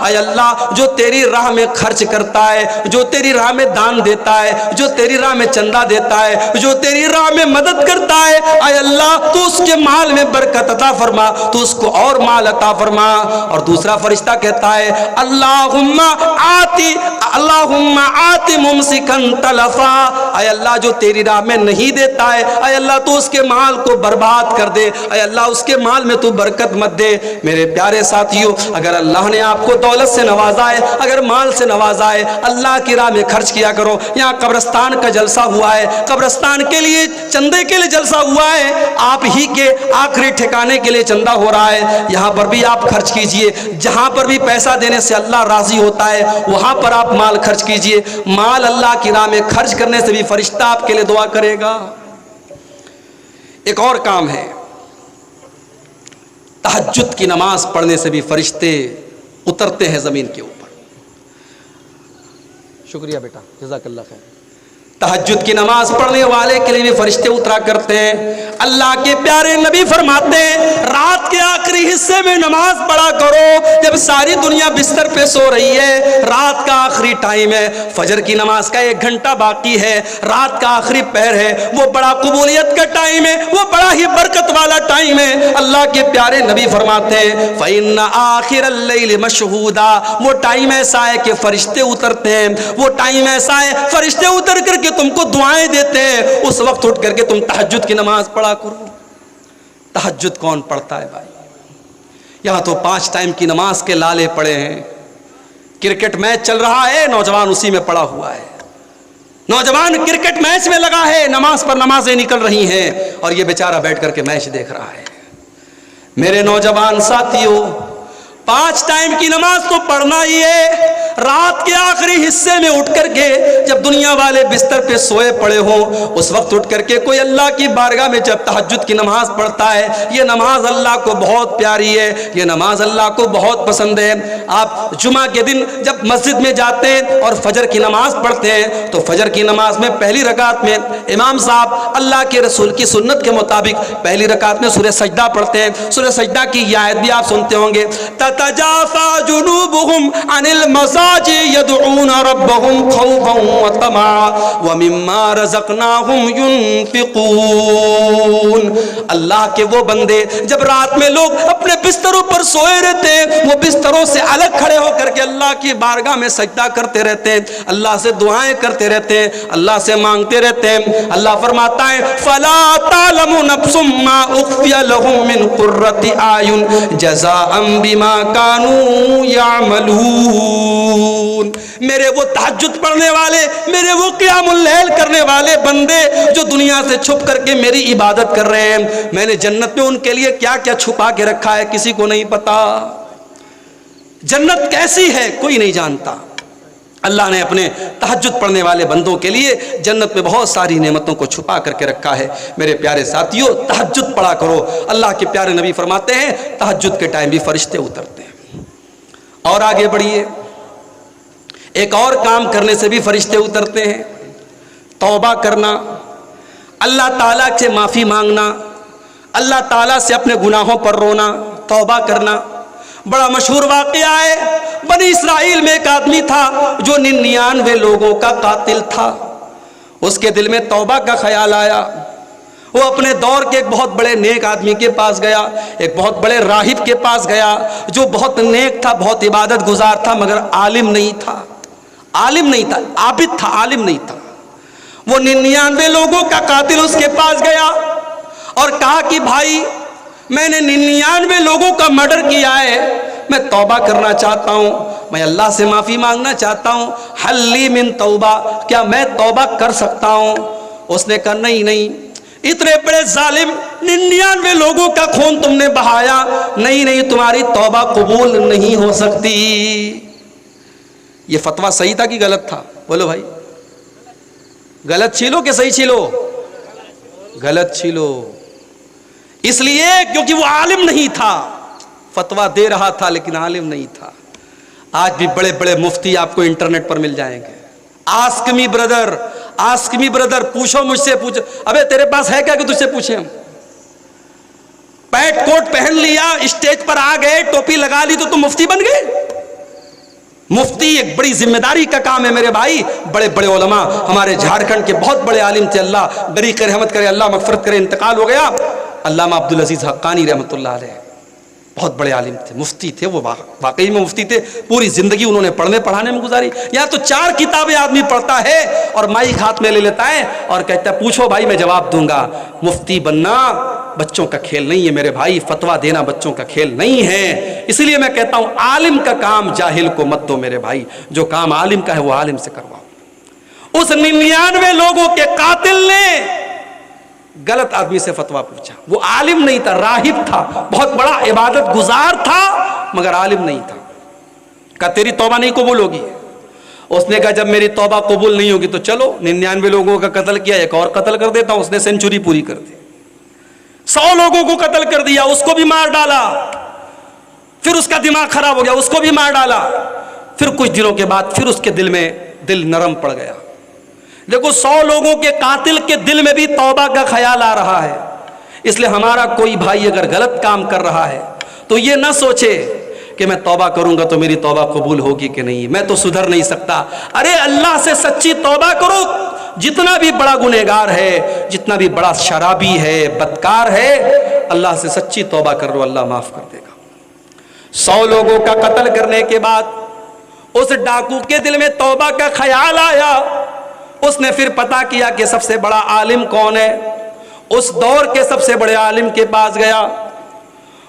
اے اللہ جو تیری راہ میں خرچ کرتا ہے، جو تیری راہ میں دان دیتا ہے، جو تیری راہ میں چندہ دیتا ہے، جو تیری راہ میں مدد کرتا ہے، اے اللہ تو اس کے مال میں برکت عطا فرما، تو اس کو اور مال عطا فرما۔ اور دوسرا فرشتہ کہتا ہے اللہم آت ممسکا تلفا، اے اللہ جو تیری راہ میں نہیں دیتا ہے، اے اللہ تو اس کے مال کو برباد کر دے، اے اللہ اس کے مال میں تو برکت مت دے۔ میرے پیارے ساتھیوں، اگر اللہ نے آپ کو دولت سے نوازا ہے، اگر مال سے نوازا ہے، اللہ کی راہ میں خرچ کیا کرو۔ یہاں قبرستان کا جلسہ ہوا ہے، قبرستان کے لیے چندے کے لیے جلسہ ہوا ہے، آپ ہی کے آخری ٹھکانے کے لیے چندہ ہو رہا ہے، یہاں پر بھی آپ خرچ کیجئے۔ جہاں پر بھی پیسہ دینے سے اللہ راضی ہوتا ہے وہاں پر آپ مال خرچ کیجئے۔ مال اللہ کی راہ میں خرچ کرنے سے بھی فرشتہ آپ کے لیے دعا کرے گا۔ ایک اور کام ہے، تہجد کی نماز پڑھنے سے بھی فرشتے اترتے ہیں زمین کے اوپر۔ شکریہ بیٹا، جزاک اللہ خیر۔ تہجد کی نماز پڑھنے والے کے لیے بھی فرشتے اترا کرتے ہیں۔ اللہ کے پیارے نبی فرماتے ہیں رات کے آخری حصے میں نماز پڑھا کرو، جب ساری دنیا بستر پہ سو رہی ہے، رات کا آخری ٹائم ہے، فجر کی نماز کا 1 گھنٹہ باقی ہے، رات کا آخری پہر ہے، وہ بڑا قبولیت کا ٹائم ہے، وہ بڑا ہی برکت والا ٹائم ہے۔ اللہ کے پیارے نبی فرماتے ہیں فَإِنَّ آخِرَ اللَّيْلِ مَشْهُودًا، وہ ٹائم ایسا ہے کہ فرشتے اترتے ہیں، وہ ٹائم ایسا ہے فرشتے اتر کر کے تم کو دعائیں دیتے ہیں، اس وقت اٹھ کر کے تم تہجد کی نماز پڑھا کرو۔ تہجد کون پڑھتا ہے بھائی؟ یہاں تو 5 ٹائم کی نماز کے لالے پڑے ہیں، کرکٹ میچ چل رہا ہے، نوجوان اسی میں پڑا ہوا ہے، نوجوان کرکٹ میچ میں لگا ہے، نماز پر نمازیں نکل رہی ہیں اور یہ بیچارہ بیٹھ کر کے میچ دیکھ رہا ہے۔ میرے نوجوان ساتھیوں، 5 ٹائم کی نماز تو پڑھنا ہی ہے، رات کے آخری حصے میں اٹھ کر کے جب دنیا والے بستر پہ سوئے پڑے ہوں اس وقت اٹھ کر کے کوئی اللہ کی بارگاہ میں جب تہجد کی نماز پڑھتا ہے، یہ نماز اللہ کو بہت پیاری ہے، یہ نماز اللہ کو بہت پسند ہے۔ آپ جمعہ کے دن جب مسجد میں جاتے ہیں اور فجر کی نماز پڑھتے ہیں تو فجر کی نماز میں پہلی رکعت میں امام صاحب اللہ کے رسول کی سنت کے مطابق پہلی رکعت میں سورہ سجدہ پڑھتے ہیں۔ سورہ سجدہ کی یہ آیت بھی آپ سنتے ہوں گے تتجافى جنوبهم عن المضاجع يدعون ربهم خوفا وطمعا ومما رزقناهم ينفقون۔ اللہ کے وہ بندے جب رات میں لوگ اپنے بستروں پر سوئے رہتے ہیں، وہ بستروں سے الگ کھڑے ہو کر کے اللہ کی بارگاہ میں سجدہ کرتے رہتے ہیں، اللہ سے دعائیں کرتے رہتے ہیں، اللہ سے مانگتے رہتے ہیں۔ اللہ فرماتا ہے فلا تعلم نفس ما اخفي لهم من قرة اعين جزاء بما كانوا يعملون۔ میرے وہ تہجد پڑھنے والے، میرے وہ قیام اللیل کرنے والے بندے جو دنیا سے چھپ کر کے میری عبادت کر رہے ہیں، میں نے جنت میں ان کے لیے کیا کیا چھپا کے رکھا ہے کسی کو نہیں پتا۔ جنت کیسی ہے کوئی نہیں جانتا۔ اللہ نے اپنے تہجد پڑھنے والے بندوں کے لیے جنت میں بہت ساری نعمتوں کو چھپا کر کے رکھا ہے۔ میرے پیارے ساتھیوں، تہجد پڑھا کرو۔ اللہ کے پیارے نبی فرماتے ہیں تہجد کے ٹائم بھی فرشتے اترتے ہیں۔ اور آگے بڑھیے، ایک اور کام کرنے سے بھی فرشتے اترتے ہیں، توبہ کرنا، اللہ تعالیٰ سے معافی مانگنا، اللہ تعالیٰ سے اپنے گناہوں پر رونا، توبہ کرنا۔ بڑا مشہور واقعہ ہے، بنی اسرائیل میں ایک آدمی تھا جو 99 لوگوں کا قاتل تھا۔ اس کے دل میں توبہ کا خیال آیا، وہ اپنے دور کے ایک بہت بڑے نیک آدمی کے پاس گیا، ایک بہت بڑے راہب کے پاس گیا جو بہت نیک تھا، بہت عبادت گزار تھا، مگر عالم نہیں تھا، عالم نہیں تھا، عابد تھا، عالم نہیں تھا۔ وہ 99 لوگوں کا قاتل اس کے پاس گیا اور کہا کہ بھائی میں نے 99 لوگوں کا مرڈر کیا ہے، میں توبہ کرنا چاہتا ہوں، میں اللہ سے معافی مانگنا چاہتا ہوں، حل لی من توبہ، کیا میں توبہ کر سکتا ہوں؟ اس نے کہا نہیں نہیں، اتنے بڑے ظالم 99 لوگوں کا خون تم نے بہایا، نہیں نہیں، تمہاری توبہ قبول نہیں ہو سکتی۔ یہ فتویٰ صحیح تھا کہ غلط تھا؟ بولو بھائی، غلط چھیلو کہ صحیح چھیلو؟ غلط چھیلو، اس لیے کیونکہ وہ عالم نہیں تھا، فتویٰ دے رہا تھا لیکن عالم نہیں تھا۔ آج بھی بڑے بڑے مفتی آپ کو انٹرنیٹ پر مل جائیں گے. Ask me brother, ask me brother, پوچھو مجھ سے, پوچھو. ابے تیرے پاس ہے کیا کہ تجھ سے پوچھیں ہم؟ پیٹ کوٹ پہن لیا, اسٹیج پر آ گئے, ٹوپی لگا لی تو تم مفتی بن گئے؟ مفتی ایک بڑی ذمہ داری کا کام ہے میرے بھائی. بڑے بڑے علماء ہمارے جھارکھنڈ کے بہت بڑے عالم تھے, اللہ بریک رحمت کرے, اللہ مغفرت کرے, انتقال ہو گیا. علامہ عبدالعزیز حقانی رحمۃ اللہ علیہ, بہت بڑے عالم تھے, مفتی تھے وہ, واقعی میں مفتی تھے. پوری زندگی انہوں نے پڑھنے پڑھانے میں گزاری. یا تو 4 کتابیں آدمی پڑھتا ہے اور مائک ہاتھ میں لے لیتا ہے اور کہتا ہے پوچھو بھائی میں جواب دوں گا. مفتی بننا بچوں کا کھیل نہیں ہے میرے بھائی, فتویٰ دینا بچوں کا کھیل نہیں ہے. اس لیے میں کہتا ہوں عالم کا کام جاہل کو مت دو میرے بھائی, جو کام عالم کا ہے وہ عالم سے کرواؤ. اس 99 لوگوں کے قاتل نے غلط آدمی سے فتویٰ پوچھا. وہ عالم نہیں تھا, راہب تھا, بہت بڑا عبادت گزار تھا, مگر عالم نہیں تھا. کہا تیری توبہ نہیں قبول ہوگی. اس نے کہا جب میری توبہ قبول نہیں ہوگی تو چلو 99 لوگوں کا قتل کیا, ایک اور قتل کر دیتا ہوں. اس نے سینچری پوری کر دی, 100 لوگوں کو قتل کر دیا, اس کو بھی مار ڈالا. پھر اس کا دماغ خراب ہو گیا, اس کو بھی مار ڈالا. پھر کچھ دنوں کے بعد پھر اس کے دل میں دل نرم پڑ گیا. دیکھو 100 لوگوں کے قاتل کے دل میں بھی توبہ کا خیال آ رہا ہے. اس لیے ہمارا کوئی بھائی اگر غلط کام کر رہا ہے تو یہ نہ سوچے کہ میں توبہ کروں گا تو میری توبہ قبول ہوگی کہ نہیں, میں تو سدھر نہیں سکتا. ارے اللہ سے سچی توبہ کرو. جتنا بھی بڑا گنہگار ہے, جتنا بھی بڑا شرابی ہے, بدکار ہے, اللہ سے سچی توبہ کر لو, اللہ معاف کر دے گا. 100 لوگوں کا قتل کرنے کے بعد اس ڈاکو کے دل میں توبہ کا خیال آیا. اس نے پھر پتا کیا کہ سب سے بڑا عالم کون ہے. اس دور کے سب سے بڑے عالم کے پاس گیا,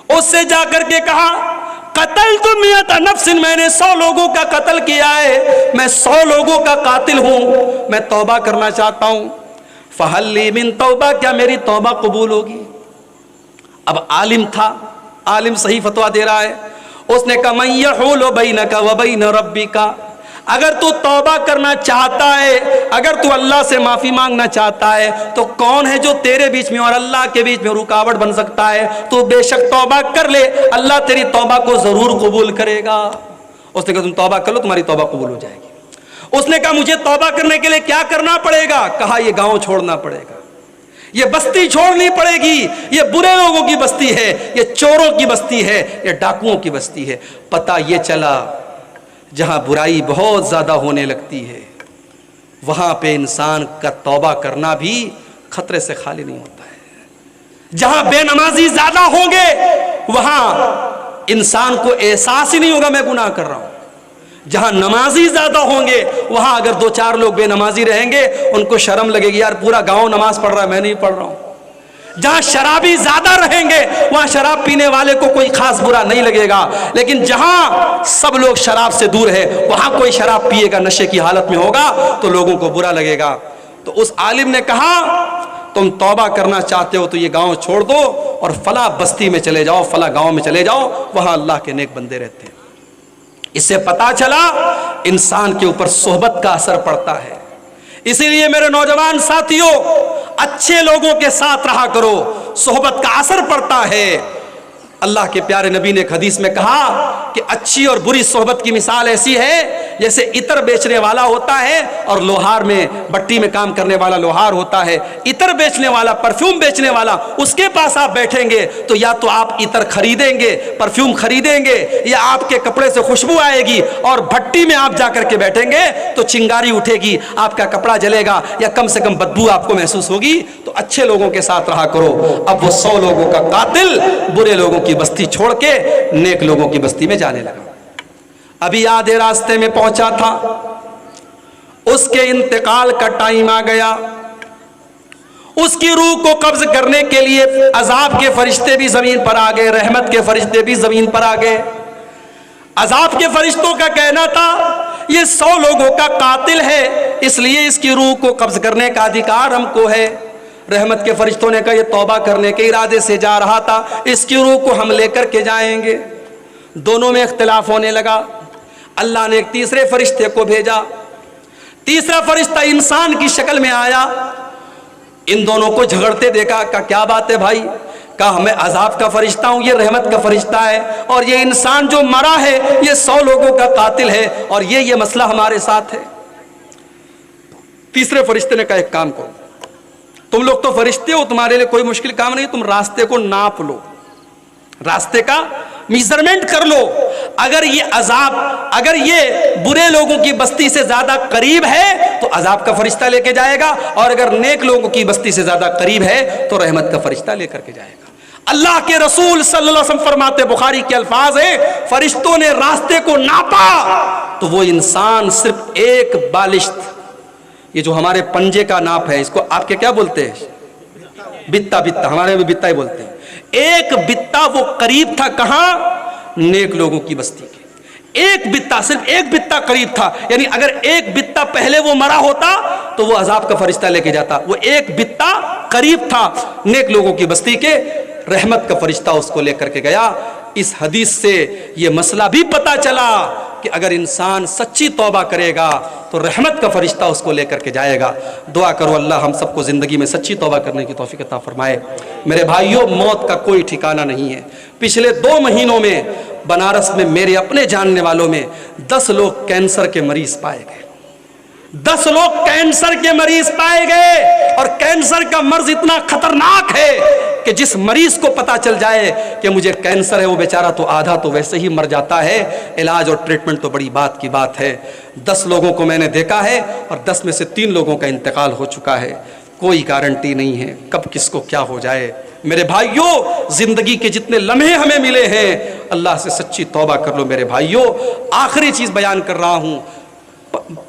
اس سے جا کر کے کہا قتل تو میت نفس, میں نے 100 لوگوں کا قتل کیا ہے, میں 100 لوگوں کا قاتل ہوں, میں توبہ کرنا چاہتا ہوں. فہل لی من توبہ, کیا میری توبہ قبول ہوگی؟ اب عالم تھا, عالم صحیح فتویٰ دے رہا ہے. اس نے کہا من یحول بینک و بین ربک, اگر تو توبہ کرنا چاہتا ہے, اگر تو اللہ سے معافی مانگنا چاہتا ہے تو کون ہے جو تیرے بیچ میں اور اللہ کے بیچ میں رکاوٹ بن سکتا ہے؟ تو بے شک توبہ کر لے, اللہ تیری توبہ کو ضرور قبول کرے گا. اس نے کہا تم توبہ کر لو, تمہاری توبہ قبول ہو جائے گی. اس نے کہا مجھے توبہ کرنے کے لیے کیا کرنا پڑے گا؟ کہا یہ گاؤں چھوڑنا پڑے گا, یہ بستی چھوڑنی پڑے گی, یہ برے لوگوں کی بستی ہے, یہ چوروں کی بستی ہے, یہ ڈاکوؤں کی بستی ہے. پتہ یہ چلا جہاں برائی بہت زیادہ ہونے لگتی ہے وہاں پہ انسان کا توبہ کرنا بھی خطرے سے خالی نہیں ہوتا ہے. جہاں بے نمازی زیادہ ہوں گے وہاں انسان کو احساس ہی نہیں ہوگا میں گناہ کر رہا ہوں. جہاں نمازی زیادہ ہوں گے وہاں اگر 2-4 لوگ بے نمازی رہیں گے ان کو شرم لگے گی, یار پورا گاؤں نماز پڑھ رہا ہے, میں نہیں پڑھ رہا ہوں. جہاں شرابی زیادہ رہیں گے وہاں شراب پینے والے کو کوئی خاص برا نہیں لگے گا. لیکن جہاں سب لوگ شراب سے دور ہے وہاں کوئی شراب پیے گا, نشے کی حالت میں ہوگا تو لوگوں کو برا لگے گا. تو اس عالم نے کہا تم توبہ کرنا چاہتے ہو تو یہ گاؤں چھوڑ دو اور فلاں بستی میں چلے جاؤ, فلاں گاؤں میں چلے جاؤ, وہاں اللہ کے نیک بندے رہتے ہیں. اس سے پتا چلا انسان کے اوپر صحبت کا اثر پڑتا ہے. اسی لیے میرے نوجوان ساتھیوں اچھے لوگوں کے ساتھ رہا کرو, صحبت کا اثر پڑتا ہے. اللہ کے پیارے نبی نے ایک حدیث میں کہا کہ اچھی اور بری صحبت کی مثال ایسی ہے جیسے عطر بیچنے والا ہوتا ہے اور لوہار میں بٹی میں کام کرنے والا لوہار ہوتا ہے. عطر بیچنے والا, پرفیوم بیچنے والا, اس کے پاس آپ بیٹھیں گے تو یا تو آپ عطر خریدیں گے, پرفیوم خریدیں گے, یا آپ کے کپڑے سے خوشبو آئے گی, اور بھٹی میں آپ جا کر کے بیٹھیں گے تو چنگاری اٹھے گی, آپ کا کپڑا جلے گا یا کم سے کم بدبو آپ کو محسوس ہوگی. تو اچھے لوگوں کے ساتھ رہا کرو. اب وہ 100 لوگوں کا قاتل برے لوگوں کی بستی چھوڑ کے نیک لوگوں کی بستی میں جانے لگا. ابھی آدھے راستے میں پہنچا تھا, اس کے انتقال کا ٹائم آ گیا. اس کی روح کو قبض کرنے کے لیے عذاب کے فرشتے بھی زمین پر آ گئے, رحمت کے فرشتے بھی زمین پر آ گئے. عذاب کے فرشتوں کا کہنا تھا یہ 100 لوگوں کا قاتل ہے, اس لیے اس کی روح کو قبض کرنے کا ادھیکار ہم کو ہے. رحمت کے فرشتوں نے کہا یہ توبہ کرنے کے ارادے سے جا رہا تھا, اس کی روح کو ہم لے کر کے جائیں گے. دونوں میں اختلاف ہونے لگا. اللہ نے ایک تیسرے فرشتے کو بھیجا. تیسرا فرشتہ انسان کی شکل میں آیا. ان دونوں کو جھگڑتے دیکھا, کہا کیا بات ہے بھائی, کہا میں عذاب کا فرشتہ ہوں، یہ رحمت کا فرشتہ ہے، اور یہ انسان جو مرا ہے یہ 100 لوگوں کا قاتل ہے، اور یہ مسئلہ ہمارے ساتھ ہے۔ تیسرے فرشتے نے کہا ایک کام کرو، تم لوگ تو فرشتے ہو، تمہارے لیے کوئی مشکل کام نہیں، تم راستے کو ناپ لو، راستے کا میزرمنٹ کر لو، اگر یہ عذاب، اگر یہ برے لوگوں کی بستی سے زیادہ قریب ہے تو عذاب کا فرشتہ لے کے جائے گا، اور اگر نیک لوگوں کی بستی سے زیادہ قریب ہے تو رحمت کا فرشتہ لے کر کے جائے گا۔ اللہ کے رسول صلی اللہ علیہ وسلم فرماتے، بخاری کے الفاظ ہیں، فرشتوں نے راستے کو ناپا تو وہ انسان صرف ایک بالشت، یہ جو ہمارے پنجے کا ناپ ہے، اس کو آپ کے کیا بولتے ہیں؟ بتا، بتا، ہمارے میں بتا ہی بولتے ہیں۔ ایک بتا وہ قریب تھا، کہاں؟ نیک لوگوں کی بستی کے۔ ایک بتا، صرف ایک بتا قریب تھا، یعنی اگر ایک بتا پہلے وہ مرا ہوتا تو وہ عذاب کا فرشتہ لے کے جاتا، وہ ایک بتا قریب تھا نیک لوگوں کی بستی کے، رحمت کا فرشتہ اس کو لے کر کے گیا۔ اس حدیث سے یہ مسئلہ بھی پتا چلا کہ اگر انسان سچی توبہ کرے گا تو رحمت کا فرشتہ اس کو لے کر کے جائے گا۔ دعا کرو اللہ ہم سب کو زندگی میں سچی توبہ کرنے کی توفیق عطا فرمائے۔ میرے بھائیوں، موت کا کوئی ٹھکانہ نہیں ہے۔ پچھلے 2 مہینوں میں بنارس میں میرے اپنے جاننے والوں میں 10 لوگ کینسر کے مریض پائے گئے، 10 لوگ کینسر کے مریض پائے گئے، اور کینسر کا مرض اتنا خطرناک ہے کہ جس مریض کو پتا چل جائے کہ مجھے کینسر ہے وہ بیچارہ تو آدھا تو ویسے ہی مر جاتا ہے، علاج اور ٹریٹمنٹ تو بڑی بات کی بات ہے۔ 10 لوگوں کو میں نے دیکھا ہے، اور 10 میں سے 3 لوگوں کا انتقال ہو چکا ہے۔ کوئی گارنٹی نہیں ہے کب کس کو کیا ہو جائے۔ میرے بھائیوں، زندگی کے جتنے لمحے ہمیں ملے ہیں اللہ سے سچی توبہ کر لو۔ میرے بھائیوں، آخری چیز بیان کر رہا ہوں،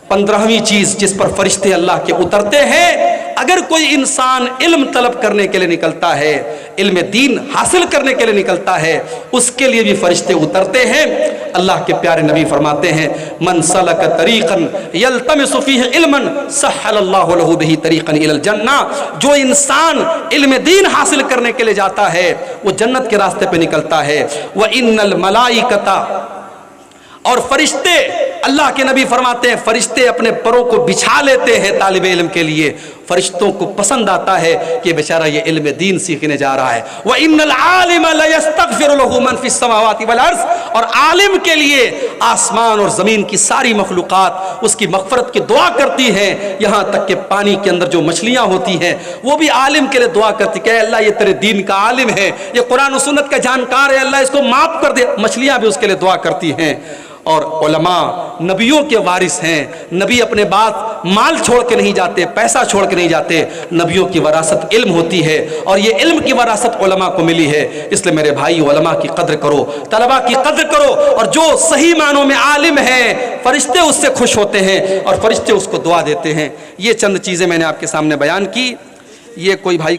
15ویں چیز جس پر فرشتے اللہ کے اترتے ہیں، اگر کوئی انسان علم طلب کرنے کے لیے نکلتا ہے، علم دین حاصل کرنے کے لیے نکلتا ہے، اس کے لیے بھی فرشتے اترتے ہیں۔ اللہ کے پیارے نبی فرماتے ہیں، من سلک طریقا یلتمس فیہ علما سہل اللہ لہ بہ طریقا الی الجنہ، جو انسان علم دین حاصل کرنے کے لیے جاتا ہے وہ جنت کے راستے پہ نکلتا ہے۔ وَإِنَّ الْمَلَائِكَةَ، اور فرشتے، اللہ کے نبی فرماتے ہیں فرشتے اپنے پروں کو بچھا لیتے ہیں طالب علم کے لیے۔ فرشتوں کو پسند آتا ہے کہ بیچارہ یہ علم دین سیکھنے جا رہا ہے۔ وَإِنَّ الْعَالِمَ لَيَسْتَغْفِرُ لَهُ مَنْ فِي السَّمَاوَاتِ وَالْأَرْضِ، اور عالم کے لیے آسمان اور زمین کی ساری مخلوقات اس کی مغفرت کی دعا کرتی ہیں، یہاں تک کہ پانی کے اندر جو مچھلیاں ہوتی ہیں وہ بھی عالم کے لیے دعا کرتی کہ اے اللہ یہ تیرے دین کا عالم ہے، یہ قرآن و سنت کا جانکار ہے، اللہ اس کو معاف کر دے۔ مچھلیاں بھی اس کے لیے دعا کرتی ہیں۔ اور علماء نبیوں کے وارث ہیں، نبی اپنے بعد مال چھوڑ کے نہیں جاتے، پیسہ چھوڑ کے نہیں جاتے، نبیوں کی وراثت علم ہوتی ہے، اور یہ علم کی وراثت علماء کو ملی ہے۔ اس لیے میرے بھائی، علماء کی قدر کرو، طلباء کی قدر کرو، اور جو صحیح معنوں میں عالم ہے فرشتے اس سے خوش ہوتے ہیں اور فرشتے اس کو دعا دیتے ہیں۔ یہ چند چیزیں میں نے آپ کے سامنے بیان کی۔ یہ کوئی بھائی